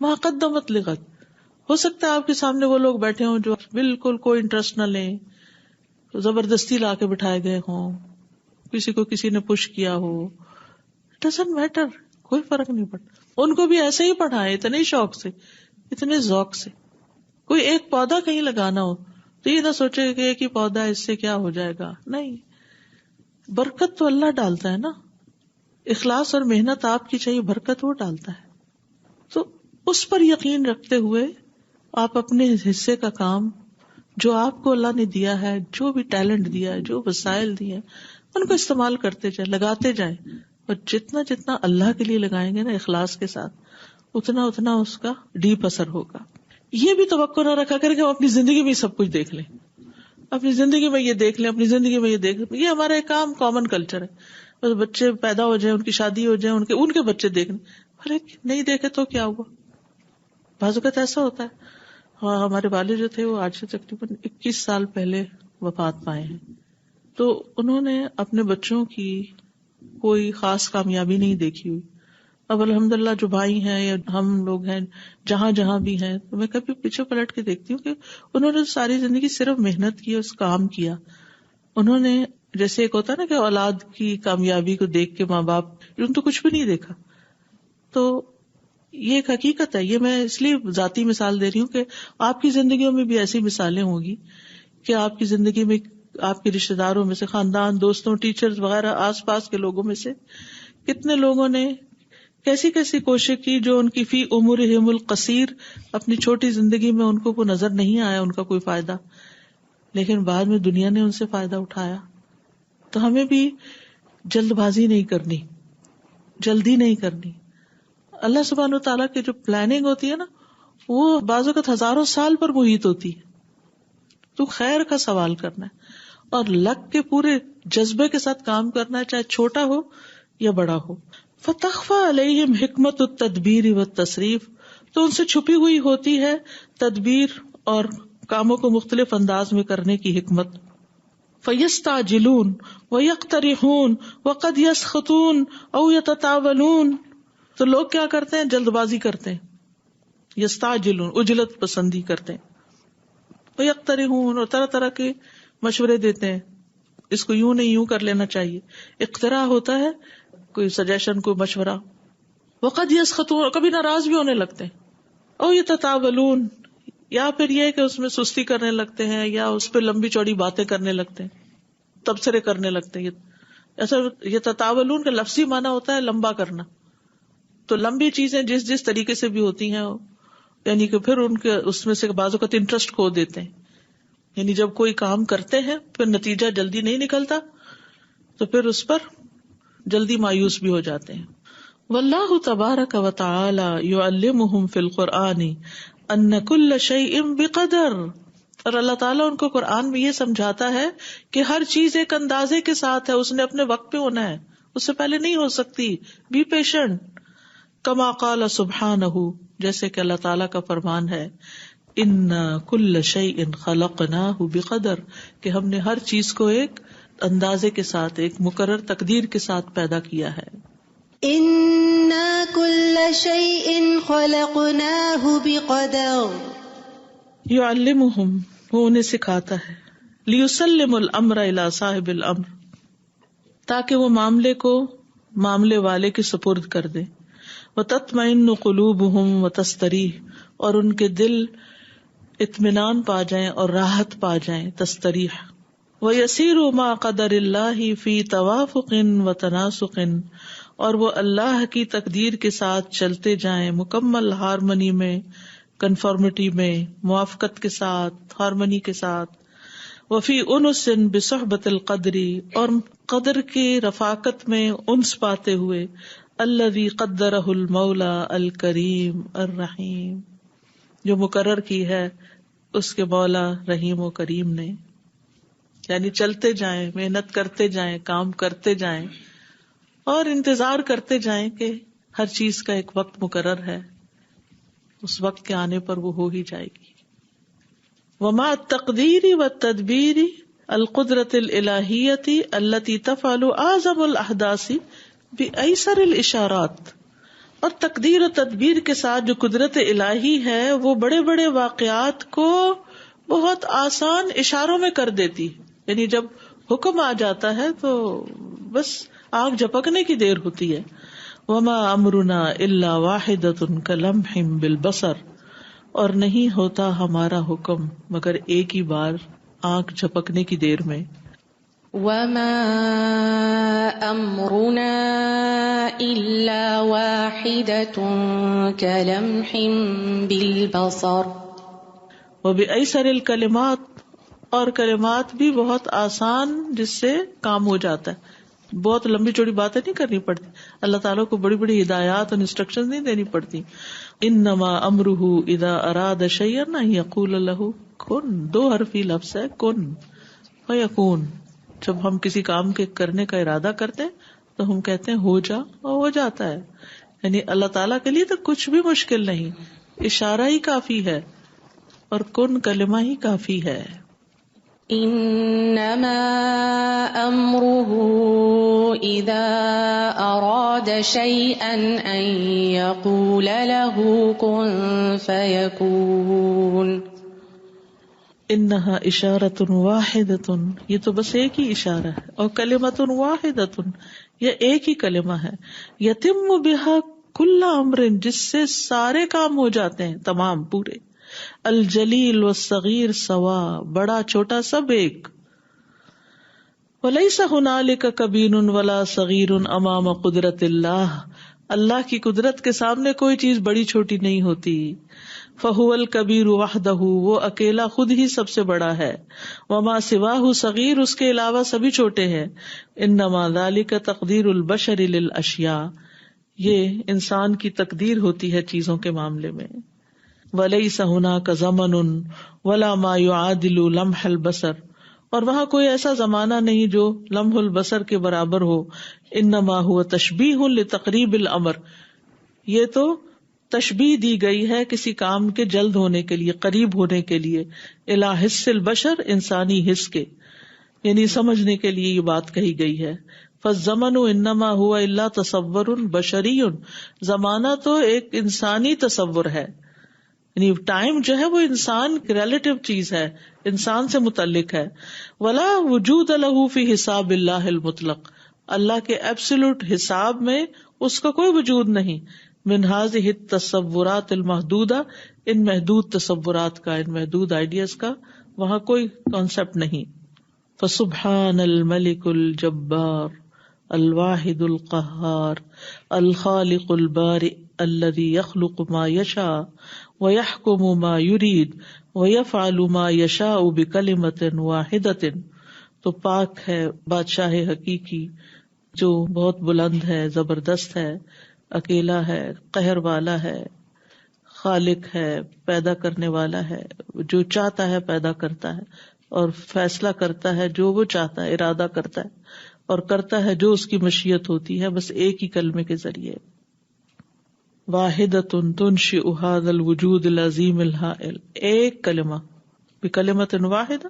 مَا قَدَّمَتْ لِغَدٍ. ہو سکتا ہے آپ کے سامنے وہ لوگ بیٹھے ہوں جو بالکل کوئی انٹرسٹ نہ لیں، زبردستی لا کے بٹھائے گئے ہوں، کسی کو کسی نے پش کیا ہو. ڈزنٹ میٹر، کوئی فرق نہیں پڑتا. ان کو بھی ایسے ہی پڑھائے، اتنے شوق سے، اتنے ذوق سے. کوئی ایک پودا کہیں لگانا ہو تو یہ نہ سوچے کہ ایک ہی پودا اس سے کیا ہو جائے گا. نہیں، برکت تو اللہ ڈالتا ہے نا. اخلاص اور محنت آپ کی چاہیے، برکت وہ ڈالتا ہے. تو اس پر یقین رکھتے ہوئے آپ اپنے حصے کا کام جو آپ کو اللہ نے دیا ہے، جو بھی ٹیلنٹ دیا ہے، جو وسائل دیے ہیں، ان کو استعمال کرتے جائیں، لگاتے جائیں. اور جتنا جتنا اللہ کے لیے لگائیں گے نا اخلاص کے ساتھ، اتنا اتنا اس کا ڈیپ اثر ہوگا. یہ بھی توقع نہ رکھا کریں کہ ہم اپنی زندگی میں سب کچھ دیکھ لیں، اپنی زندگی میں یہ دیکھ لیں، اپنی زندگی میں یہ دیکھ لیں. یہ ہمارا ایک عام کامن کلچر ہے. بس بچے پیدا ہو جائیں، ان کی شادی ہو جائے، ان کے بچے دیکھنے، ارے نہیں دیکھے تو کیا ہوا. بعض اوقات ایسا ہوتا ہے. ہاں، ہمارے والد جو تھے وہ آج سے تقریباً 21 سال پہلے وفات پائے ہیں. تو انہوں نے اپنے بچوں کی کوئی خاص کامیابی نہیں دیکھی ہوئی. اب الحمدللہ جو بھائی ہیں یا ہم لوگ ہیں جہاں بھی ہیں، تو میں کبھی پیچھے پلٹ کے دیکھتی ہوں کہ انہوں نے ساری زندگی صرف محنت کی، اس کام کیا. انہوں نے جیسے ایک ہوتا ہے نا کہ اولاد کی کامیابی کو دیکھ کے ماں باپ، انہوں نے تو کچھ بھی نہیں دیکھا. تو یہ ایک حقیقت ہے. یہ میں اس لیے ذاتی مثال دے رہی ہوں کہ آپ کی زندگیوں میں بھی ایسی مثالیں ہوں گی کہ آپ کی زندگی میں آپ کے رشتے داروں میں سے، خاندان، دوستوں، ٹیچرز وغیرہ، آس پاس کے لوگوں میں سے کتنے لوگوں نے کیسی کیسی کوشش کی جو ان کی فی عمرہم القصیر، اپنی چھوٹی زندگی میں ان کو نظر نہیں آیا ان کا کوئی فائدہ، لیکن بعد میں دنیا نے ان سے فائدہ اٹھایا. تو ہمیں بھی جلد بازی نہیں کرنی، جلدی نہیں کرنی. اللہ سبحانہ وتعالیٰ کی جو پلاننگ ہوتی ہے نا، وہ بعض اوقات ہزاروں سال پر محیط ہوتی ہے. تو خیر کا سوال کرنا ہے اور لگ کے پورے جذبے کے ساتھ کام کرنا ہے، چاہے چھوٹا ہو یا بڑا ہو. فَتَخْفَى عَلَيْهِمْ حِكْمَةُ التَّدْبِيرِ وَالتَّصْرِيفِ. تو ان سے چھپی ہوئی ہوتی ہے تدبیر اور کاموں کو مختلف انداز میں کرنے کی حکمت. فَيَسْتَعْجِلُونَ وَيَقْتَرِحُونَ وَقَدْ يَسْخَطُونَ أَوْ يَتَطَاوَلُونَ. تو لوگ کیا کرتے ہیں؟ جلد بازی کرتے ہیں. یستعجلون، عجلت پسندی کرتے ہیں. وَيَقْتَرِحُونَ، اور طرح طرح کے مشورے دیتے ہیں، اس کو یوں نہیں یوں کر لینا چاہیے. اقتراح ہوتا ہے کوئی سجیشن، کوئی مشورہ. وقد یسخطون، کبھی ناراض بھی ہونے لگتے ہیں. او یتطاولون، یا پھر یہ کہ اس میں سستی کرنے لگتے ہیں یا اس پہ لمبی چوڑی باتیں کرنے لگتے ہیں، تبصرے کرنے لگتے ہیں. ایسا یتطاولون کا لفظی معنی ہوتا ہے لمبا کرنا. تو لمبی چیزیں جس طریقے سے بھی ہوتی ہیں، یعنی کہ پھر ان کے اس میں سے بعض اوقات انٹرسٹ کھو دیتے ہیں. یعنی جب کوئی کام کرتے ہیں پھر نتیجہ جلدی نہیں نکلتا تو پھر اس پر جلدی مایوس بھی ہو جاتے ہیں. واللہ تبارک و تعالی یعلمہم فی القرآن ان کل شیء بقدر. اور اللہ تعالیٰ ان کو قرآن میں یہ سمجھاتا ہے کہ ہر چیز ایک اندازے کے ساتھ ہے، اس نے اپنے وقت پہ ہونا ہے، اس سے پہلے نہیں ہو سکتی. Be patient. کما قال سبحانہ، جیسے کہ اللہ تعالیٰ کا فرمان ہے، ان کل شیء خلقناہ بقدر، کہ ہم نے ہر چیز کو ایک اندازے کے ساتھ، ایک مقرر تقدیر کے ساتھ پیدا کیا ہے. انا کل شیء خلقناہ بقدر. یعلمہم، وہ انہیں سکھاتا ہے. لیسلم الامر الی صاحب الامر، تاکہ وہ معاملے کو معاملے والے کے سپرد کر دے. وتطمئن قلوبہم وتستریح، اور ان کے دل اطمینان پا جائیں اور راحت پا جائیں، تستریح. وَيَسِيرُ مَا قَدَرِ اللَّهِ فِي تَوَافُقٍ وَتَنَاسُقٍ، اور وہ اللہ کی تقدیر کے ساتھ چلتے جائیں مکمل ہارمنی میں، کنفارمٹی میں، موافقت کے ساتھ، ہارمنی کے ساتھ. وفی انس بصحبت القدر، اور قدر کی رفاقت میں انس پاتے ہوئے. الذی قدرہ المولا الکریم الرحیم، جو مقرر کی ہے اس کے مولا رحیم و کریم نے. یعنی چلتے جائیں، محنت کرتے جائیں، کام کرتے جائیں اور انتظار کرتے جائیں کہ ہر چیز کا ایک وقت مقرر ہے، اس وقت کے آنے پر وہ ہو ہی جائے گی. وما التقدیر والتدبیر القدرت الالہیۃ التي تفعل اعظم الاحداث بأیسر الاشارات. اور تقدیر و تدبیر کے ساتھ جو قدرت الہی ہے وہ بڑے بڑے واقعات کو بہت آسان اشاروں میں کر دیتی. یعنی جب حکم آ جاتا ہے تو بس آنکھ جھپکنے کی دیر ہوتی ہے. وما امرنا الا واحدۃ کلمح بالبصر. اور نہیں ہوتا ہمارا حکم مگر ایک ہی بار آنکھ جھپکنے کی دیر میں. وما امرنا الا واحدۃ کلمح بالبصر. وبأیسر الکلمات. اور کلمات بھی بہت آسان جس سے کام ہو جاتا ہے. بہت لمبی چوڑی باتیں نہیں کرنی پڑتی. اللہ تعالیٰ کو بڑی بڑی ہدایات اور انسٹرکشن نہیں دینی پڑتی. انما امرہ اذا اراد شیئا ان یقول له کن. 2 حرفی لفظ ہے کن فیکون. جب ہم کسی کام کے کرنے کا ارادہ کرتے ہیں تو ہم کہتے ہیں ہو جا اور ہو جاتا ہے. یعنی اللہ تعالیٰ کے لیے تو کچھ بھی مشکل نہیں، اشارہ ہی کافی ہے اور کن کلمہ ہی کافی ہے. انما امره اذا اراد شيئا ان يقول له كن فيكون. انہا اشارۃ واحدۃ. یہ تو بس ایک ہی اشارہ ہے. اور کلمۃ واحدۃ، یہ ایک ہی کلمہ ہے. یتم بها کل امر، جس سے سارے کام ہو جاتے ہیں، تمام پورے. الجلیل والصغیر سوا، بڑا چھوٹا سب ایک. ولیس ہنالک کبیر ولا صغیر امام قدرت اللہ. اللہ کی قدرت کے سامنے کوئی چیز بڑی چھوٹی نہیں ہوتی. فہو الکبیر وحدہ، وہ اکیلا خود ہی سب سے بڑا ہے. وما سواہ صغیر، اس کے علاوہ سبھی چھوٹے ہیں. انما ذلک تقدیر البشر للاشیاء، یہ انسان کی تقدیر ہوتی ہے چیزوں کے معاملے میں. ولیس ہناک زمن ولا ما یعادل لمح البصر، اور وہاں کوئی ایسا زمانہ نہیں جو لمح البصر کے برابر ہو. انما هو تشبیہ لتقریب الامر، یہ تو تشبیہ دی گئی ہے کسی کام کے جلد ہونے کے لیے، قریب ہونے کے لیے. الی حس البشر، انسانی حس کے، یعنی سمجھنے کے لیے یہ بات کہی گئی ہے. فالزمن انما هو الا تصور بشری، زمانہ تو ایک انسانی تصور ہے. یعنی ٹائم جو ہے وہ انسان کی ریلیٹو چیز ہے، انسان سے متعلق ہے. ولا وجود له فی حساب اللہ المطلق، اللہ کے ایبسولوٹ حساب میں اس کا کوئی وجود نہیں. من هذه التصورات المحدودہ، ان محدود تصورات کا، ان محدود آئیڈیاز کا وہاں کوئی کانسیپٹ نہیں. فسبحان الملک الجبار الواحد القہار الخالق البارئ الذي يخلق ما يشاء ويحكم ما يريد ويفعل ما يشاء بكلمة واحدة. تو پاک ہے بادشاہ حقیقی جو بہت بلند ہے، زبردست ہے، اکیلا ہے، قہر والا ہے، خالق ہے، پیدا کرنے والا ہے، جو چاہتا ہے پیدا کرتا ہے اور فیصلہ کرتا ہے جو وہ چاہتا ہے، ارادہ کرتا ہے اور کرتا ہے جو اس کی مشیت ہوتی ہے، بس ایک ہی کلمے کے ذریعے. واحدۃ تنشئ ھذا الوجود العظیم الہائل، ایک کلمہ، بکلمۃ واحدہ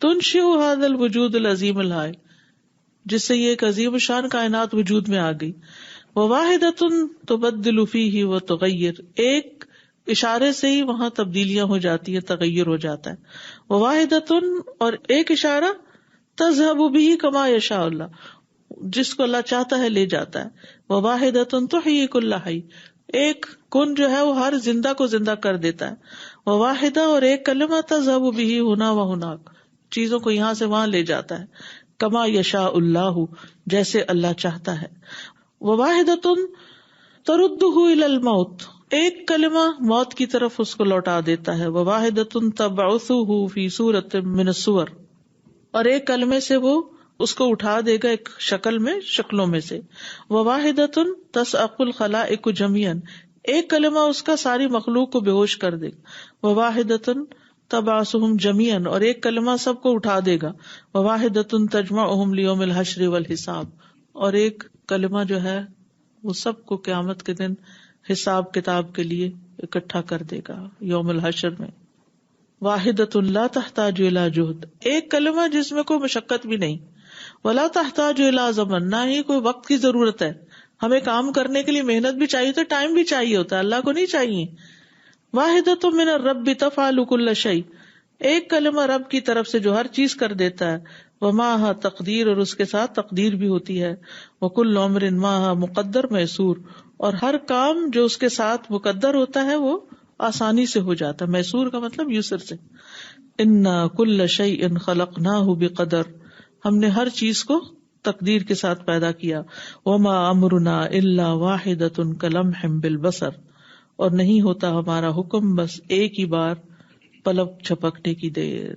تنشئ ھذا الوجود العظیم الہائل، جس سے یہ ایک عظیم شان کائنات وجود میں آ گئی. وواحدۃ تبدل فیہ وتغیر، ایک اشارے سے ہی وہاں تبدیلیاں ہو جاتی ہیں، تغیر ہو جاتا ہے. وواحدۃ، اور ایک اشارہ، تذهب به کما یشاء اللہ، جس کو اللہ چاہتا ہے لے جاتا ہے. وواحدۃ تحیی کل حی، ایک کن جو ہے وہ ہر زندہ کو زندہ کر دیتا ہے. وواحدہ، اور ایک کلمہ، تذهب به ہنا و ہناک، چیزوں کو یہاں سے وہاں لے جاتا ہے. کما یشاء اللہ، جیسے اللہ چاہتا ہے. وواحدۃ تردہ الی الموت، ایک کلمہ موت کی طرف اس کو لوٹا دیتا ہے. وواحدۃ تبعثہ فی صورۃ من الصور، اور ایک کلمے سے وہ اس کو اٹھا دے گا ایک شکل میں، شکلوں میں سے. وواحدۃ تسعق الخلائق جميعا، ایک کلمہ اس کا ساری مخلوق کو بے ہوش کر دے گا. وواحدۃ تبعثهم جميعا، اور ایک کلمہ سب کو اٹھا دے گا، وواحدۃ تجمعهم لیوم الحشر والحساب، اور ایک کلمہ جو ہے وہ سب کو قیامت کے دن حساب کتاب کے لیے اکٹھا کر دے گا یوم الحشر میں. واحدۃ لا تحتاج الی جہد، ایک کلمہ جس میں کوئی مشقت بھی نہیں، ولا تحتاج الی زمن، نہ ہی کوئی وقت کی ضرورت ہے. ہمیں کام کرنے کے لیے محنت بھی چاہیے تو ٹائم بھی چاہیے ہوتا ہے، اللہ کو نہیں چاہیے. واحدۃ من الرب تفعل كل شيء، ایک کلمہ رب کی طرف سے جو ہر چیز کر دیتا ہے. ومعها تقدیر، اور اس کے ساتھ تقدیر بھی ہوتی ہے. وكل امر معها مقدر میسور، اور ہر کام جو اس کے ساتھ مقدر ہوتا ہے وہ آسانی سے ہو جاتا ہے. میسور کا مطلب یسر سے. انا كل شيء خلقناه بقدر، ہم نے ہر چیز کو تقدیر کے ساتھ پیدا کیا. وما امرنا الا واحدۃ کلمح بالبصر، اور نہیں ہوتا ہمارا حکم بس ایک ہی بار پلک جھپکنے کی دیر.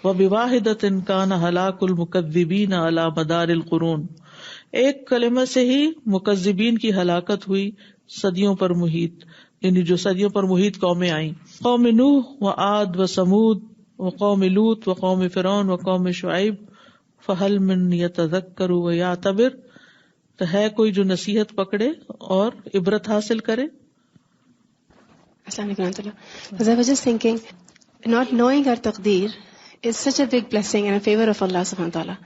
وبواحدۃ کان ہلاک المکذبین علی مدار القرون، ایک کلمہ سے ہی مکذبین کی ہلاکت ہوئی صدیوں پر محیط، یعنی جو صدیوں پر محیط قومیں آئیں. قوم نوح و عاد و سمود و قوم لوط و قوم فرعون و قوم شعیب فہل من یتذکر و یعتبر، تو ہے کوئی جو نصیحت پکڑے اور عبرت حاصل کرے. السلام علیکم ورحمۃ اللہ. Because I was just thinking, not knowing our taqdeer is such a big blessing and a favor of Allah subhanahu wa ta'ala.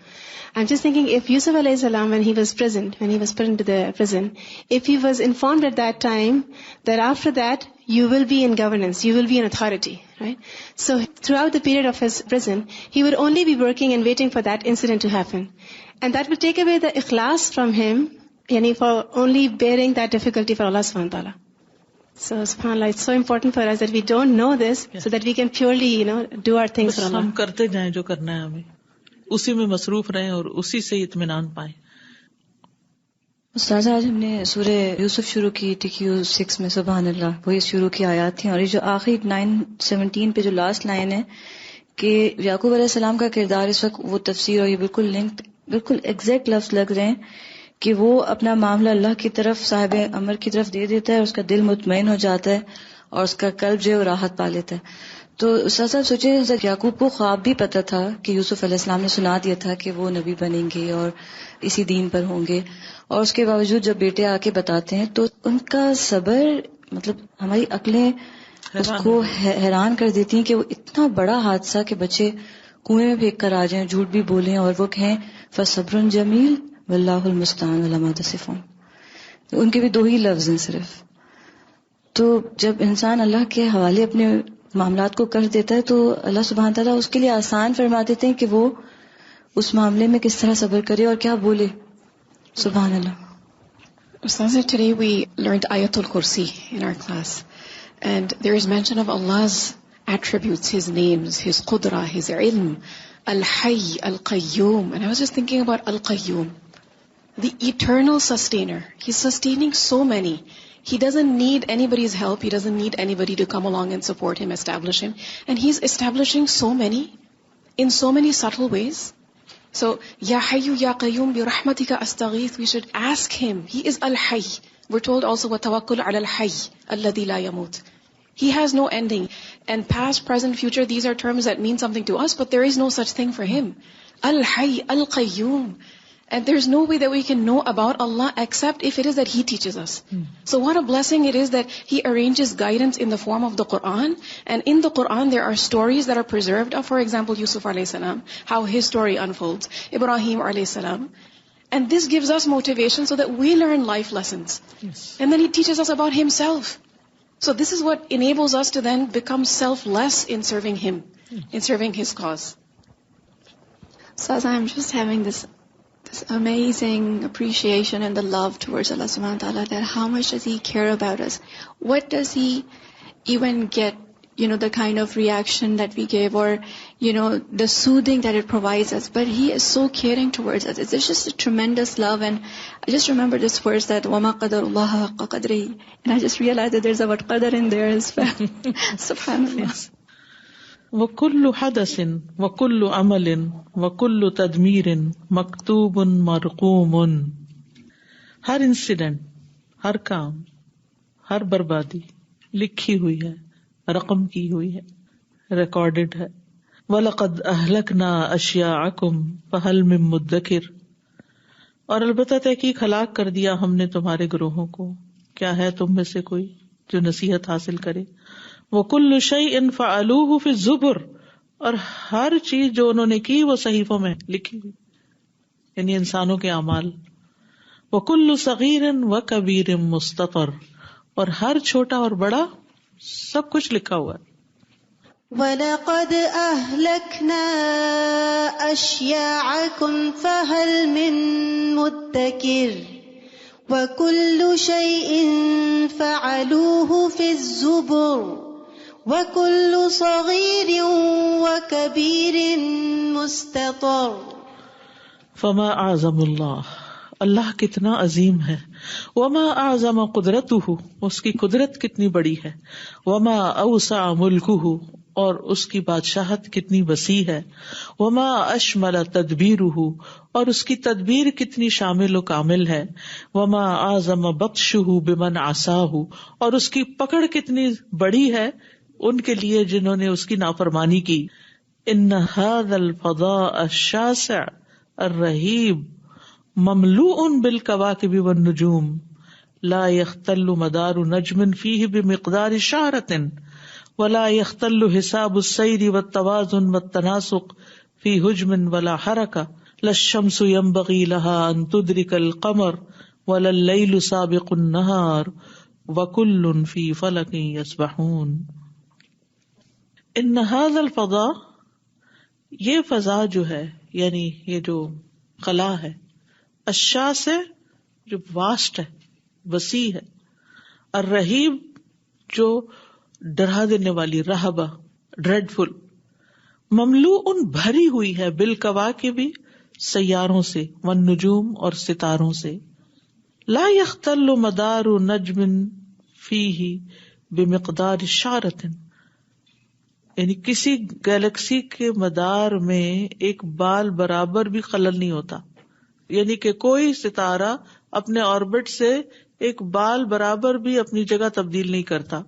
I'm just thinking, if Yusuf alayhi salam, when he was put into the prison, if he was informed at that time that after that you will be in governance, you will be in authority, right? So throughout the period of his prison, he would only be working and waiting for that incident to happen. And that would take away the ikhlas from him, yani for only bearing that difficulty for Allah subhanahu wa ta'ala. So subhanAllah, it's so important for us that we don't know this, so that we can purely, do our things for Allah. ہم کرتے جائیں جو کرنا ہے، ہمیں اسی میں مصروف رہیں اور اسی سے اطمینان پائیں. استاذہ آج ہم نے سورہ یوسف شروع کی تھی Q6 میں، سبحان اللہ، وہی شروع کی آیات تھیں، اور یہ جو آخری 9:17 پہ جو لاسٹ لائن ہے کہ یعقوب علیہ السلام کا کردار اس وقت وہ تفسیر اور یہ بالکل لنکڈ، بالکل ایگزیکٹ لفظ لگ رہے ہیں کہ وہ اپنا معاملہ اللہ کی طرف، صاحب امر کی طرف دے دیتا ہے، اور اس کا دل مطمئن ہو جاتا ہے اور اس کا قلب جو ہے وہ راحت پا لیتا ہے. تو استاد صاحب سوچیں، حضرت یعقوب کو خواب بھی پتہ تھا کہ یوسف علیہ السلام نے سنا دیا تھا کہ وہ نبی بنیں گے اور اسی دین پر ہوں گے، اور اس کے باوجود جب بیٹے آ کے بتاتے ہیں تو ان کا صبر، مطلب ہماری عقلیں اس کو حیران کر دیتی ہیں کہ وہ اتنا بڑا حادثہ کہ بچے کنویں میں پھینک کر آ جائیں، جھوٹ بھی بولیں، اور وہ کہیں فصبر جمیل واللہ المستعان علی ما تصفون. ان کے بھی 2 ہی لفظ ہیں صرف. تو جب انسان اللہ کے حوالے اپنے معاملات کو کر دیتا ہے تو اللہ سبحانہ تعالیٰ اس کے لیے آسان فرما دیتے ہیں کہ وہ اس معاملے میں کس طرح صبر کرے اور کیا بولے. سبحان اللہ. Ustaz, today we learned Ayatul Kursi in our class, and there is mention of Allah's attributes, His names, His Qudra, His Ilm, Al-Hayy, Al-Qayyum, and I was just thinking about Al-Qayyum, the eternal sustainer. He's sustaining so many. He doesn't need anybody's help. He doesn't need anybody to come along and support him, establish him. And He's establishing so many in so many subtle ways. So, Ya Hayyu Ya Qayyum bi rahmatika astaghith, we should ask Him. He is Al-Hayy. We're told also, وَتَوَكُّلْ عَلَى الْحَيِّ الَّذِي لَا يَمُوتُ. He has no ending. And past, present, future, these are terms that mean something to us, but there is no such thing for Him. Al-Hayy, Al-Qayyum. And there's no way that we can know about Allah except if it is that He teaches us. So what a blessing it is that He arranges guidance in the form of the Quran. And in the Quran there are stories that are preserved of, for example, Yusuf alayhi salam, how his story unfolds, Ibrahim alayhi salam. And this gives us motivation so that we learn life lessons. Yes. And then He teaches us about Himself. So this is what enables us to then become selfless in serving Him, in serving His cause. So as I'm just having this amazing appreciation and the love towards Allah subhanahu wa ta'ala, that how much does He care about us? What does He even get, the kind of reaction that we gave, or, the soothing that it provides us? But He is so caring towards us. It's just a tremendous love. And I just remember this verse that وَمَا قَدَرُ اللَّهَ حَقَّ قَدْرِهِ, and I just realized that there's a word qadar in there as well. Subhanallah. وَكُلُّ حَدَثٍ وَكُلُّ عَمَلٍ وَكُلُّ تَدْمِيرٍ مَكْتُوبٌ مَرْقُومٌ. ہر انسیڈنٹ، ہر کام، ہر بربادی لکھی ہوئی ہے، رقم کی ہوئی ہے. ریکارڈڈ ہے. وَلَقَدْ أَهْلَكْنَا أَشْيَاعَكُمْ فَهَلْ مِن مُدَّكِرٍ، اور البتہ تحقیق ہلاک کر دیا ہم نے تمہارے گروہوں کو، کیا ہے تم میں سے کوئی جو نصیحت حاصل کرے. وَكُلُّ شَيْءٍ فَعَلُوهُ فِي الزُّبُرِ، اور ہر چیز جو انہوں نے کی وہ صحیفوں میں لکھی ہوئی، یعنی انسانوں کے اعمال. وَكُلُّ صَغِيرٍ وَكَبِيرٍ مُسْتَطَرٍ، اور ہر چھوٹا اور بڑا سب کچھ لکھا ہوا ہے. وَلَقَدْ أَهْلَكْنَا أَشْيَاعَكُمْ فَهَلْ مِن مُدَّكِرٍ وَكُلُّ شَيْءٍ فَعَلُوهُ فِي الزُّبُرِ وَكُلُّ صَغِيرٍ وَكَبِيرٍ مُسْتَطَرٍ. فما اعظم اللہ کتنا عظیم ہے. وما اعظم قدرتہ، اس کی قدرت کتنی بڑی ہے. وما اوسع ملکہ، اور اس کی بادشاہت کتنی وسیع ہے. وما اشمل تدبیرہ، اور اس کی تدبیر کتنی شامل و کامل ہے. وما اعظم بطشہ بمن عصاہ، اور اس کی پکڑ کتنی بڑی ہے ان کے لیے جنہوں نے اس کی نافرمانی کی. ان ھذا الفضاء الشاسع الرہیب مملوء بالکواکب والنجوم لا يختل مدار نجم فیہ بمقدار شعرۃ ولا يختل حساب السیر والتوازن والتناسق فی حجم ولا حرکہ. لا الشمس ينبغی لها ان تدرک القمر ولا اللیل سابق النہار وکل فی فلک یسبحون. ان ھذا الفضاء، یہ فضا جو ہے یعنی یہ جو خلا ہے، الشاسع جو واسٹ ہے، وسیع ہے، الرہیب جو ڈرا دینے والی، رہبہ ڈریڈ فل، مملوء بھری ہوئی ہے، بالکواکب سیاروں سے، والنجوم اور ستاروں سے. لا یختل مدار نجم فیہ بمقدار شعرۃ، یعنی کسی گیلیکسی کے مدار میں ایک بال برابر بھی خلل نہیں ہوتا، یعنی کہ کوئی ستارہ اپنے آربٹ سے ایک بال برابر بھی اپنی جگہ تبدیل نہیں کرتا.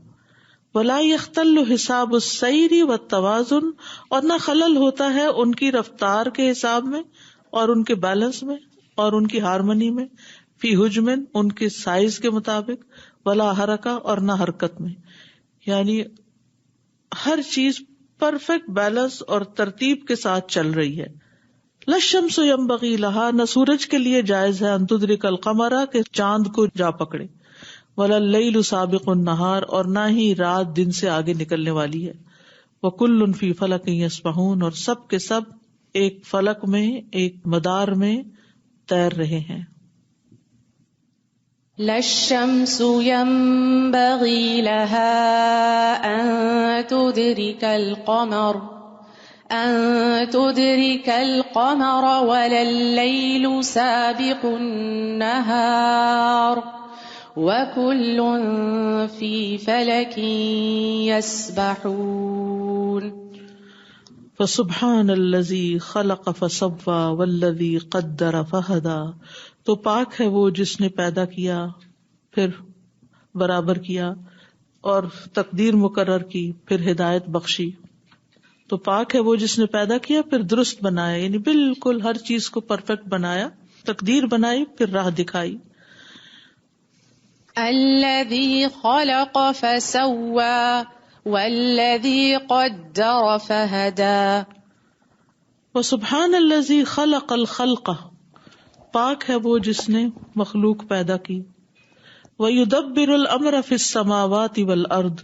ولا یختل حساب السیر والتوازن، اور نہ خلل ہوتا ہے ان کی رفتار کے حساب میں اور ان کے بیلنس میں اور ان کی ہارمنی میں، فی حجم ان کے سائز کے مطابق، ولا حرکہ اور نہ حرکت میں، یعنی ہر چیز پرفیکٹ بیلنس اور ترتیب کے ساتھ چل رہی ہے. لا الشمس ينبغی لها، نہ سورج کے لیے جائز ہے، ان تدرک القمر کہ چاند کو جا پکڑے، ولا اللیل سابق النہار اور نہ ہی رات دن سے آگے نکلنے والی ہے. وکل فی فلک یسبحون، اور سب کے سب ایک فلک میں، ایک مدار میں تیر رہے ہیں. لا الشمس ينبغي لها أن تدرك القمر ولا الليل سابق النهار وكل في فلك يسبحون. فسبحان الذي خلق فسوى والذي قدر فهدى، تو پاک ہے وہ جس نے پیدا کیا پھر برابر کیا اور تقدیر مقرر کی پھر ہدایت بخشی. تو پاک ہے وہ جس نے پیدا کیا پھر درست بنایا، یعنی بالکل ہر چیز کو پرفیکٹ بنایا، تقدیر بنائی پھر راہ دکھائی. الذي خلق فسوى والذي قدر فهدى. وسبحان الذي خلق الخلق، پاک ہے وہ جس نے مخلوق پیدا کی. وَيُدَبِّرُ الْأَمْرَ فِي السَّمَاوَاتِ وَالْأَرْضِ،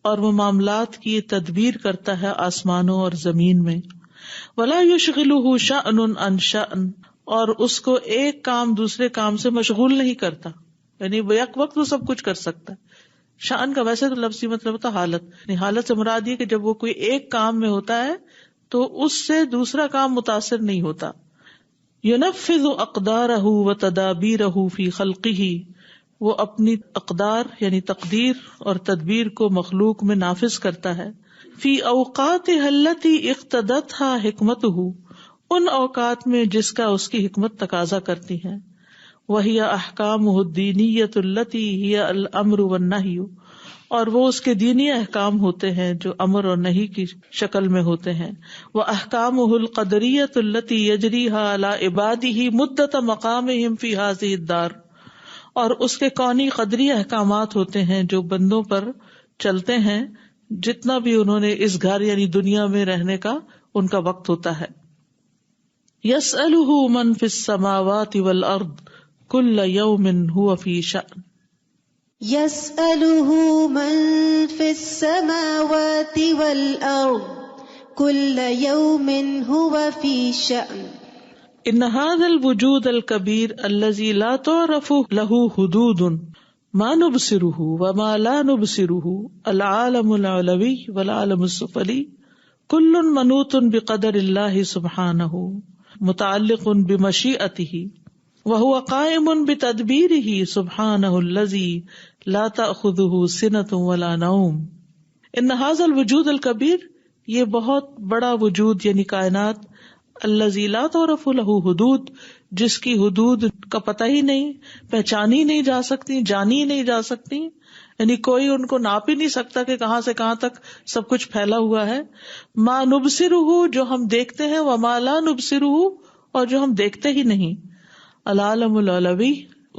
اور وہ معاملات کی تدبیر کرتا ہے آسمانوں اور زمین میں. وَلَا يُشْغِلُهُ شَأْنٌ عَنْ شَأْنٍ، اور اس کو ایک کام دوسرے کام سے مشغول نہیں کرتا، یعنی وہ یک وقت وہ سب کچھ کر سکتا ہے. شأن کا ویسے تو لفظی مطلب ہوتا حالت، یعنی حالت سے مراد یہ کہ جب وہ کوئی ایک کام میں ہوتا ہے تو اس سے دوسرا کام متاثر نہیں ہوتا. ينفذ اقدارہ وتدابیرہ فی خلقہ، وہ اپنی اقدار یعنی تقدیر اور تدبیر کو مخلوق میں نافذ کرتا ہے. فی اوقاتہ التی اقتضتھا حکمتہ، ان اوقات میں جس کا اس کی حکمت تقاضا کرتی ہے. وہی احکامہ الدینیۃ التی ہی الامر والنہی، اور وہ اس کے دینی احکام ہوتے ہیں جو امر اور نہی کی شکل میں ہوتے ہیں. وَأَحْكَامُهُ الْقَدَرِيَّةُ الَّتِي يَجْرِيهَا عَلَى عِبَادِهِ مُدَّةَ مَقَامِهِمْ فِي هَذِهِ الدَّارِ، اور اس کے کونی قدری احکامات ہوتے ہیں جو بندوں پر چلتے ہیں جتنا بھی انہوں نے اس گھر یعنی دنیا میں رہنے کا ان کا وقت ہوتا ہے. يَسْأَلُهُ مَن فِي السَّمَاوَاتِ وَالْأَرْضِ كُلَّ يَوْمٍ هُوَ فِي شَأْنٍ. يَسْأَلُهُ مَن فِي السَّمَاوَاتِ وَالْأَرْضِ كُلَّ يَوْمٍ هُوَ فِي شَأْنٍ. إن هذا الوجود الكبير الذي لا تعرف له حدود ما نبصره وما لا نبصره العالم العلوي والعالم السفلي كل منوط بقدر الله سبحانه متعلق بمشيئته وهو قائم بتدبيره سبحانه الذي لا تأخذه سنة ولا نوم. ان هذا الوجود الكبير، یہ بہت بڑا وجود یعنی کائنات، الذی لا تعرف له حدود، جس کی حدود کا پتہ ہی نہیں، پہچانی نہیں جا سکتی، جانی نہیں جا سکتی، یعنی کوئی ان کو ناپ ہی نہیں سکتا کہ کہاں سے کہاں تک سب کچھ پھیلا ہوا ہے. ما نبصرہ، جو ہم دیکھتے ہیں، وما لا نبصرہ، اور جو ہم دیکھتے ہی نہیں. العالم العلوی،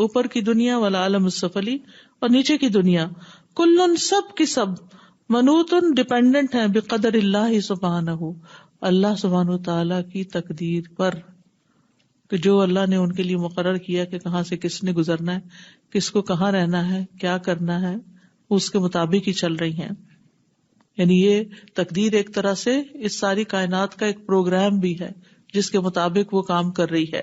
اوپر کی دنیا، والعالم السفلی، اور نیچے کی دنیا. کلن، سب کی سب، منوطن، ڈپینڈنٹ ہیں، بقدر اللہ سبحانہ، اللہ سبحانہ تعالی کی تقدیر پر، کہ جو اللہ نے ان کے لیے مقرر کیا کہ کہاں سے کس نے گزرنا ہے، کس کو کہاں رہنا ہے، کیا کرنا ہے، اس کے مطابق ہی چل رہی ہیں. یعنی یہ تقدیر ایک طرح سے اس ساری کائنات کا ایک پروگرام بھی ہے جس کے مطابق وہ کام کر رہی ہے.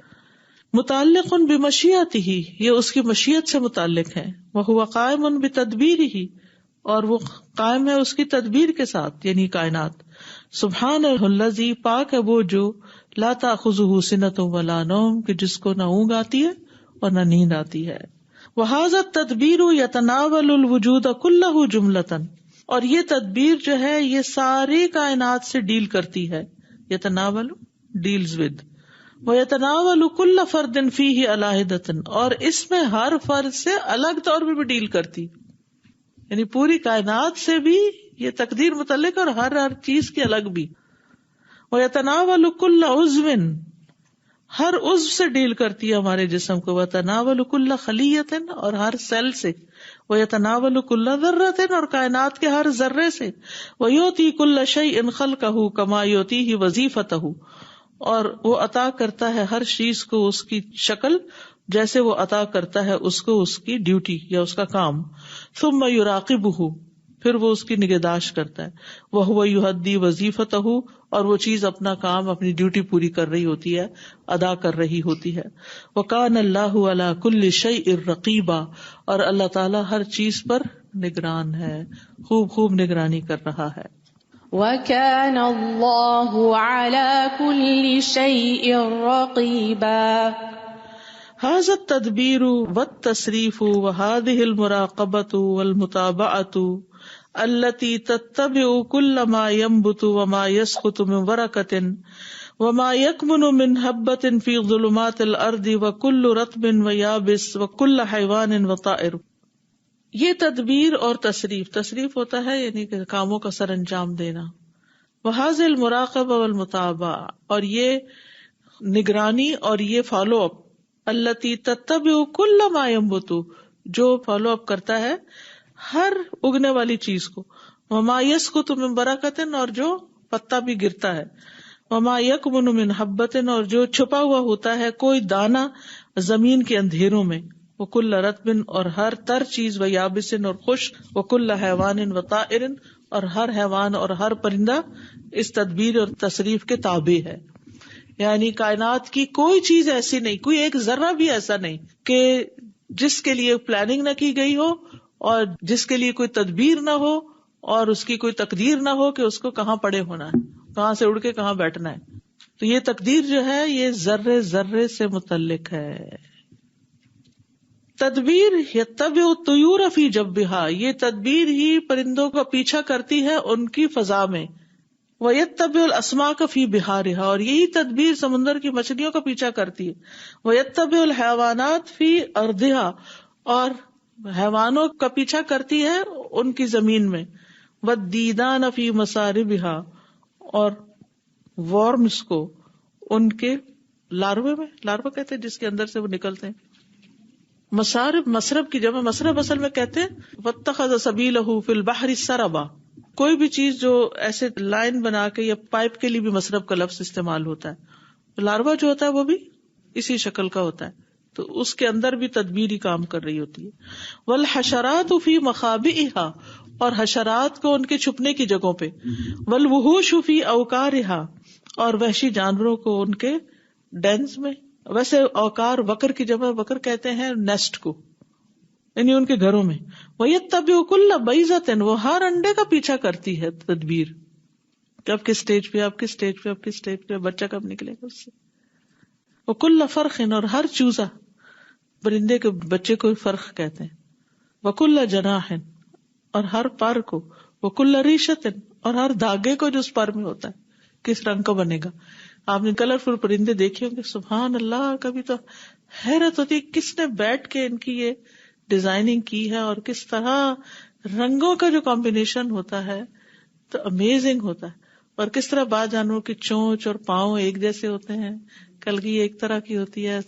متعلق بمشیئتہ، یہ اس کی مشیت سے متعلق ہے. وہو قائم بتدبیرہ، اور وہ قائم ہے اس کی تدبیر کے ساتھ، یعنی کائنات. سبحان الذی، پاک ہے وہ جو، لا تأخذہ سنۃ ولا نوم، کہ جس کو نہ اونگ آتی ہے اور نہ نیند آتی ہے. وہذا التدبیر یتناول الوجود کلہ جملۃ، اور یہ تدبیر جو ہے یہ ساری کائنات سے ڈیل کرتی ہے. یتناول، ڈیلز ود. ویتناول کل فرد فیہ علیحدۃ، اور اس میں ہر فرد سے الگ طور پہ بھی ڈیل کرتی، یعنی پوری کائنات سے بھی یہ تقدیر متعلق، اور ہر چیز کی الگ بھی. ویتناول کل عضو، ہر عضو سے ڈیل کرتی ہے ہمارے جسم کو. ویتناول کل خلیۃ، اور ہر سیل سے. ویتناول کل ذرۃ، اور کائنات کے ہر ذرے سے. ویؤتی کل شیء خلقہ کما یؤتیہ وظیفتہ، اور وہ عطا کرتا ہے ہر چیز کو اس کی شکل جیسے وہ عطا کرتا ہے اس کو اس کی ڈیوٹی یا اس کا کام. ثم یراقبہ، پھر وہ اس کی نگہداشت کرتا ہے. وہو یؤدی وظیفتہ، اور وہ چیز اپنا کام، اپنی ڈیوٹی پوری کر رہی ہوتی ہے، ادا کر رہی ہوتی ہے. وکان اللہ علی کل شیء رقیبا، اور اللہ تعالی ہر چیز پر نگران ہے، خوب خوب نگرانی کر رہا ہے. وَكَانَ اللَّهُ عَلَى كُلِّ شَيْءٍ رَقِيبًا. هذا التدبير والتصريف وهذه المراقبة والمتابعة التي تتبع كل ما ينبت وما يسقط من ورقة وما يكمن من حبة في ظلمات الأرض وكل رطب ويابس وكل حيوان وطائر. یہ تدبیر اور تصریف ہوتا ہے یعنی کہ کاموں کا سر انجام دینا. وہذ المراقبہ والمتابعہ، اور یہ نگرانی اور یہ فالو اپ، التی تتبع کل ما ینبت، جو فالو اپ کرتا ہے ہر اگنے والی چیز کو. وما یسقط من برکۃ، اور جو پتا بھی گرتا ہے. وما یکمن من حبۃ، اور جو چھپا ہوا ہوتا ہے کوئی دانہ زمین کے اندھیروں میں. وکل رطب، اور ہر تر چیز. ویابس، اور خشک. وکل حیوان وطائر، اور ہر حیوان اور ہر پرندہ اس تدبیر اور تصریف کے تابع ہے. یعنی کائنات کی کوئی چیز ایسی نہیں، کوئی ایک ذرہ بھی ایسا نہیں کہ جس کے لیے پلاننگ نہ کی گئی ہو اور جس کے لیے کوئی تدبیر نہ ہو اور اس کی کوئی تقدیر نہ ہو کہ اس کو کہاں پڑے ہونا ہے، کہاں سے اڑ کے کہاں بیٹھنا ہے. تو یہ تقدیر جو ہے یہ ذرے ذرے سے متعلق ہے. تدبیر یتبع الطیور فی جبہا، یہ تدبیر ہی پرندوں کا پیچھا کرتی ہے ان کی فضا میں. وَيَتَّبِعُ الْأَسْمَاكَ فِي بِحَارِهَا، اور یہی تدبیر سمندر کی مچھلیوں کا پیچھا کرتی ہے. وَيَتَّبِعُ الْحَيَوَانَاتِ فِي أَرْضِهَا، اور حیوانوں کا پیچھا کرتی ہے ان کی زمین میں، وَالدِّيدَانَ فِي مَصَارِبِهَا، اور وارمز کو ان کے لاروے میں، لاروا کہتے ہیں جس کے اندر سے وہ نکلتے ہیں. مصارب، مسرب کی جمع، مسرب اصل میں کہتے ہیں وَاتَّخَذَ سَبِيلَهُ فِي الْبَحْرِ سَرَبًا. کوئی بھی چیز جو ایسے لائن بنا کے یا پائپ کے لیے بھی مسرب کا لفظ استعمال ہوتا ہے. لاروا جو ہوتا ہے وہ بھی اسی شکل کا ہوتا ہے، تو اس کے اندر بھی تدبیری کام کر رہی ہوتی ہے. وَالْحَشَرَاتُ فِي مَخَابِئِهَا، اور حشرات کو ان کے چھپنے کی جگہوں پہ. وَالْوُحُوشُ فِي أَوْكَارِهَا، اور وحشی جانوروں کو ان کے ڈینز میں. ویسے اوکار وکر کی جگہ وکر کہتے ہیں نیسٹ کو، یعنی ان کے گھروں میں. وَيَتَّبِعُ كُلَّ بَيْضَةٍ، وہ ہر انڈے کا پیچھا کرتی ہے تدبیر، کہ اب کس سٹیج پہ، اب کس سٹیج پہ، اب کس سٹیج پہ بچہ کب نکلے گا اس سے. وَكُلَّ فَرْخٍ، اور ہر چوزا، پرندے کے بچے کو فرخ کہتے ہیں. وَكُلَّ جَنَاحٍ، اور ہر پر کو. وَكُلَّ رِيشَةٍ، اور ہر دھاگے کو جو اس پر میں ہوتا ہے کس رنگ کا بنے گا. آپ نے کلرفل پرندے دیکھے ہوں گے، سبحان اللہ، کبھی تو حیرت ہوتی ہے کس نے بیٹھ کے ان کی یہ ڈیزائننگ کی ہے، اور کس طرح رنگوں کا جو کمبینیشن ہوتا ہے تو امیزنگ ہوتا ہے. اور کس طرح بعض جانوروں کی چونچ اور پاؤں ایک جیسے ہوتے ہیں، کلگی ایک طرح کی ہوتی ہے،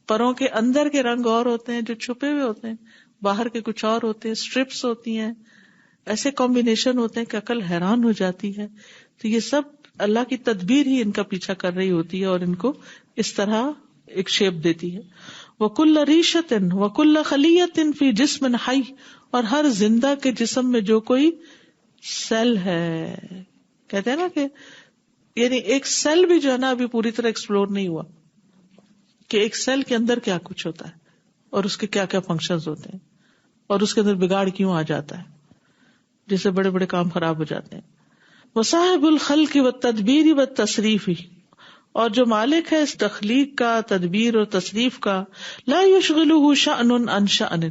پروں کے اندر کے رنگ اور ہوتے ہیں جو چھپے ہوئے ہوتے ہیں، باہر کے کچھ اور ہوتے ہیں، اسٹرپس ہوتی ہیں، ایسے کمبینیشن ہوتے ہیں کہ عقل حیران ہو جاتی ہے. تو یہ سب اللہ کی تدبیر ہی ان کا پیچھا کر رہی ہوتی ہے اور ان کو اس طرح ایک شیپ دیتی ہے. وَكُلَّ رِيشَةٍ وَكُلَّ خَلِيَّةٍ فِي جِسْمٍ حَيٍّ، اور ہر زندہ کے جسم میں جو کوئی سیل ہے. کہتے ہیں نا کہ یعنی ایک سیل بھی جو ہے نا ابھی پوری طرح ایکسپلور نہیں ہوا کہ ایک سیل کے اندر کیا کچھ ہوتا ہے اور اس کے کیا کیا فنکشنز ہوتے ہیں اور اس کے اندر بگاڑ کیوں آ جاتا ہے جس سے بڑے بڑے کام خراب ہو جاتے ہیں. وصاحب الخلق والتدبیر والتصریف، اور جو مالک ہے اس تخلیق کا، تدبیر اور تصریف کا، لا یشغلہ شأن عن شأن،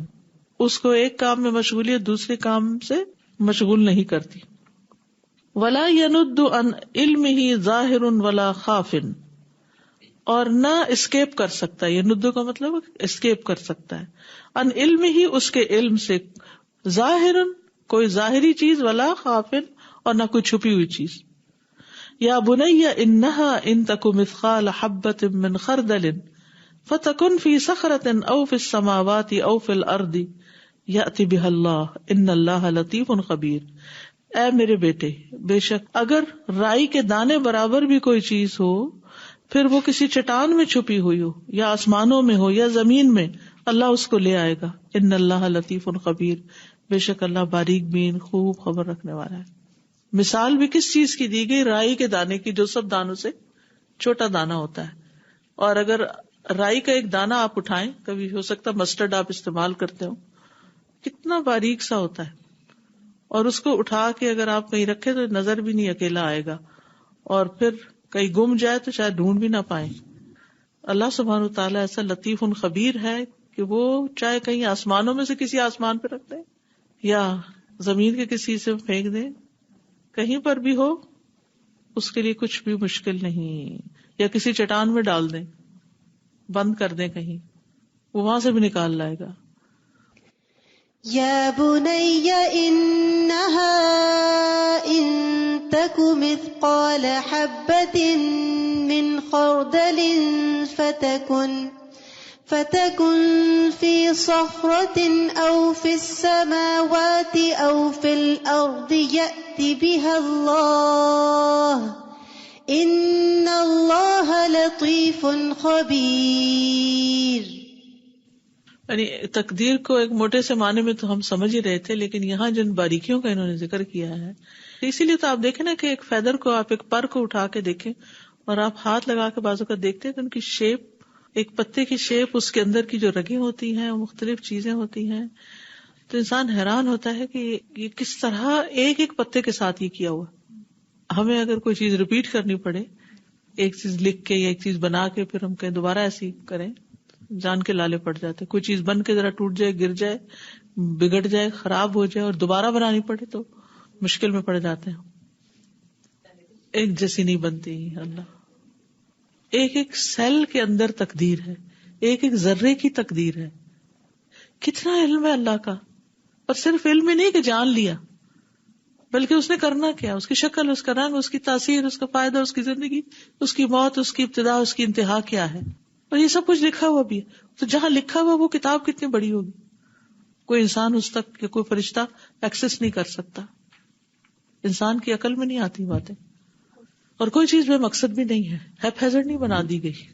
اس کو ایک کام میں مشغولیت دوسرے کام سے مشغول نہیں کرتی. ولا یند عن علمہ ظاہر ولا خاف، اور نہ اسکیپ کر سکتا ہے، یہ ندو کا مطلب اسکیپ کر سکتا ہے، ان علم ہی اس کے علم سے، ظاہر کوئی ظاہری چیز، ولا خاف اور نہ کوئی چھپی ہوئی چیز. یا بنی انہا ان تک مثقال حبۃ من خردل فتکن فی صخرۃ او فی السماوات او فی الارض یأتی بها اللہ ان اللہ لطیف خبیر. اے میرے بیٹے، بے شک اگر رائی کے دانے برابر بھی کوئی چیز ہو، پھر وہ کسی چٹان میں چھپی ہوئی ہو یا آسمانوں میں ہو یا زمین میں، اللہ اس کو لے آئے گا. ان اللہ لطیف خبیر، بے شک اللہ باریک بین خوب خبر رکھنے والا ہے. مثال بھی کس چیز کی دی گئی؟ رائی کے دانے کی، جو سب دانوں سے چھوٹا دانا ہوتا ہے. اور اگر رائی کا ایک دانا آپ اٹھائیں، کبھی ہو سکتا مسٹرڈ آپ استعمال کرتے ہو، کتنا باریک سا ہوتا ہے، اور اس کو اٹھا کے اگر آپ کہیں رکھے تو نظر بھی نہیں اکیلا آئے گا، اور پھر کہیں گم جائے تو شاید ڈھونڈ بھی نہ پائیں. اللہ سبحانہ وتعالیٰ ایسا لطیف خبیر ہے کہ وہ چاہے کہیں آسمانوں میں سے کسی آسمان پہ رکھ دیں یا زمین کے کسی سے پھینک دیں، کہیں پر بھی ہو، اس کے لیے کچھ بھی مشکل نہیں. یا کسی چٹان میں ڈال دیں، بند کر دیں کہیں، وہ وہاں سے بھی نکال لائے گا. یا بنی انہا ان تک مثقال حبۃ من خردل فتكن في صخرة أو في السماوات أو في الأرض يأت بها الله إن الله لطيف خبير. یعنی تقدیر کو ایک موٹے سے معنی میں تو ہم سمجھ ہی رہے تھے، لیکن یہاں جن باریکیوں کا انہوں نے ذکر کیا ہے، اسی لیے تو آپ دیکھیں نا کہ ایک فیدر کو آپ ایک پر کو اٹھا کے دیکھیں اور آپ ہاتھ لگا کے بازو کا دیکھتے ہیں تو ان کی شیپ، ایک پتے کی شیپ، اس کے اندر کی جو رگیں ہوتی ہیں، مختلف چیزیں ہوتی ہیں، تو انسان حیران ہوتا ہے کہ یہ کس طرح ایک ایک پتے کے ساتھ یہ کیا ہوا. ہمیں اگر کوئی چیز ریپیٹ کرنی پڑے، ایک چیز لکھ کے یا ایک چیز بنا کے پھر ہم کہیں دوبارہ ایسی کریں، جان کے لالے پڑ جاتے. کوئی چیز بن کے ذرا ٹوٹ جائے، گر جائے، بگڑ جائے، خراب ہو جائے اور دوبارہ بنانی پڑے تو مشکل میں پڑ جاتے ہیں. ایک جیسی نہیں بنتی. اللہ ایک ایک سیل کے اندر تقدیر ہے، ایک ایک ذرے کی تقدیر ہے. کتنا علم ہے اللہ کا. اور صرف علم ہی نہیں کہ جان لیا, بلکہ اس نے کرنا کیا, اس کی شکل, اس کا رنگ, اس کی تاثیر, اس کا فائدہ, اس کی زندگی, اس کی موت, اس کی ابتدا, اس کی انتہا کیا ہے, اور یہ سب کچھ لکھا ہوا بھی ہے. تو جہاں لکھا ہوا وہ کتاب کتنی بڑی ہوگی, کوئی انسان اس تک یا کوئی فرشتہ ایکسس نہیں کر سکتا. انسان کی عقل میں نہیں آتی باتیں, اور کوئی چیز بے مقصد بھی نہیں ہے, ہیپ ہیزرڈ نہیں بنا دی گئی.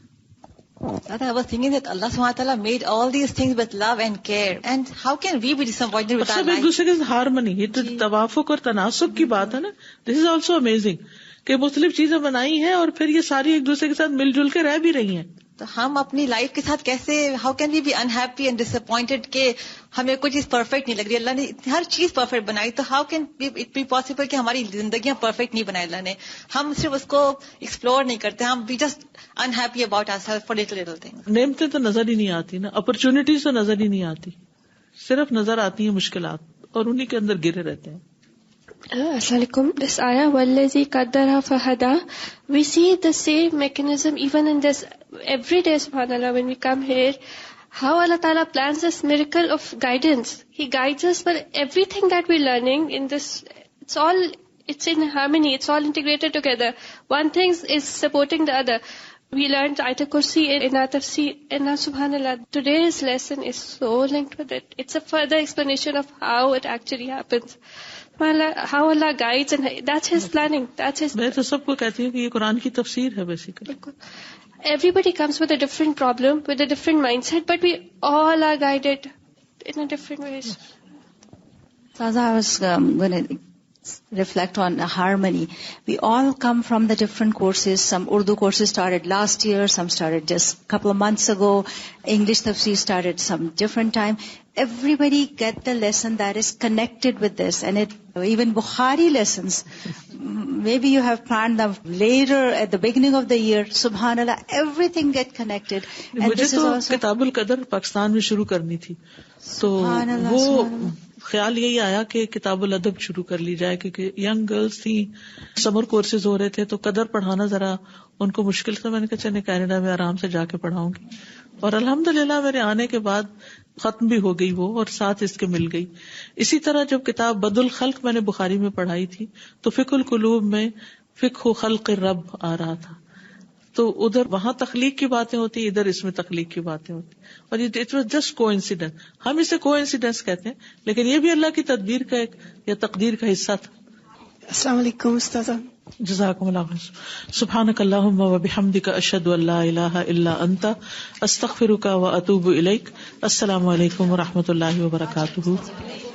I was thinking that Allah subhanahu wa ta'ala made all these things with love and care. And how can we be disappointed with our سب ایک life? دوسرے کے ہارمنی, یہ تو توافق اور تناسب کی بات ہے نا. دس از آلسو امیزنگ کہ مختلف چیزیں بنائی ہیں اور پھر یہ ساری ایک دوسرے کے ساتھ مل جل کے رہ بھی رہی ہیں. تو ہم اپنی لائف کے ساتھ کیسے, how can we be unhappy and disappointed کہ ہمیں کوئی چیز پرفیکٹ نہیں لگ رہی. اللہ نے ہر چیز پرفیکٹ بنائی, تو how can it be possible کہ ہماری زندگیاں پرفیکٹ نہیں بنائی اللہ نے. ہم صرف اس کو ایکسپلور نہیں کرتے, ہم we just unhappy about our self for little little things. نعمتیں تو نظر ہی نہیں آتی نا, اپرچونٹیز تو نظر ہی نہیں آتی, صرف نظر آتی ہیں مشکلات, اور انہی کے اندر گرے رہتے ہیں. Assalamu alaikum. This ayah, وَالَّذِي قَدَّرَ فَهَدَى, we see the same mechanism even in this every day, subhanAllah, when we come here, how Allah Ta'ala plans this miracle of guidance. He guides us, but everything that we're learning in this, it's in harmony, it's all integrated together. One thing is supporting the other. We learned Ayatul Kursi in our tafsir, and now subhanAllah, today's lesson is so linked with it. It's a further explanation of how it actually happens. How Allah guides, and that's His planning. That's His. میں تو سب کو کہتی ہوں کہ یہ قرآن کی تفسیر ہے basically. Everybody comes with a different problem, with a different mindset, but we all are guided in a different ways. Saza, I was going to reflect on harmony. We all come from the different courses. Some Urdu courses started last year, some started just a couple of months ago. English tafsir started some different time. Everybody get the lesson that is connected with this, and even Bukhari lessons. Maybe you have planned them later at the beginning of the year. Subhanallah, everything get connected. And مجھے تو کتاب القدر پاکستان میں شروع کرنی تھی, تو وہ خیال یہی آیا کہ کتاب الادب شروع کر لی جائے, کیونکہ ینگ گرلز تھیں, سمر کورسز ہو رہے تھے, تو قدر پڑھانا ذرا ان کو مشکل تھا. میں نے کہا چلے کینیڈا میں آرام سے جا کے پڑھاؤں گی, اور الحمدللہ میرے آنے کے بعد ختم بھی ہو گئی وہ, اور ساتھ اس کے مل گئی. اسی طرح جب کتاب بد الخلق میں نے بخاری میں پڑھائی تھی, تو فقہ القلوب میں فقہ خلق رب آ رہا تھا, تو ادھر وہاں تخلیق کی باتیں ہوتی, ادھر اس میں تخلیق کی باتیں ہوتی, اور یہ اٹ واز جسٹ کو انسیڈنس. ہم اسے کو انسیڈنس کہتے ہیں, لیکن یہ بھی اللہ کی تدبیر کا ایک یا تقدیر کا حصہ تھا. السلام علیکم استاذہ. جزاکم اللہ خیر. سبحانک اللہم و بحمدک, اشہد ان لا الہ الا انت, استغفرک و اتوب الیک. السلام علیکم و رحمۃ اللہ وبرکاتہ.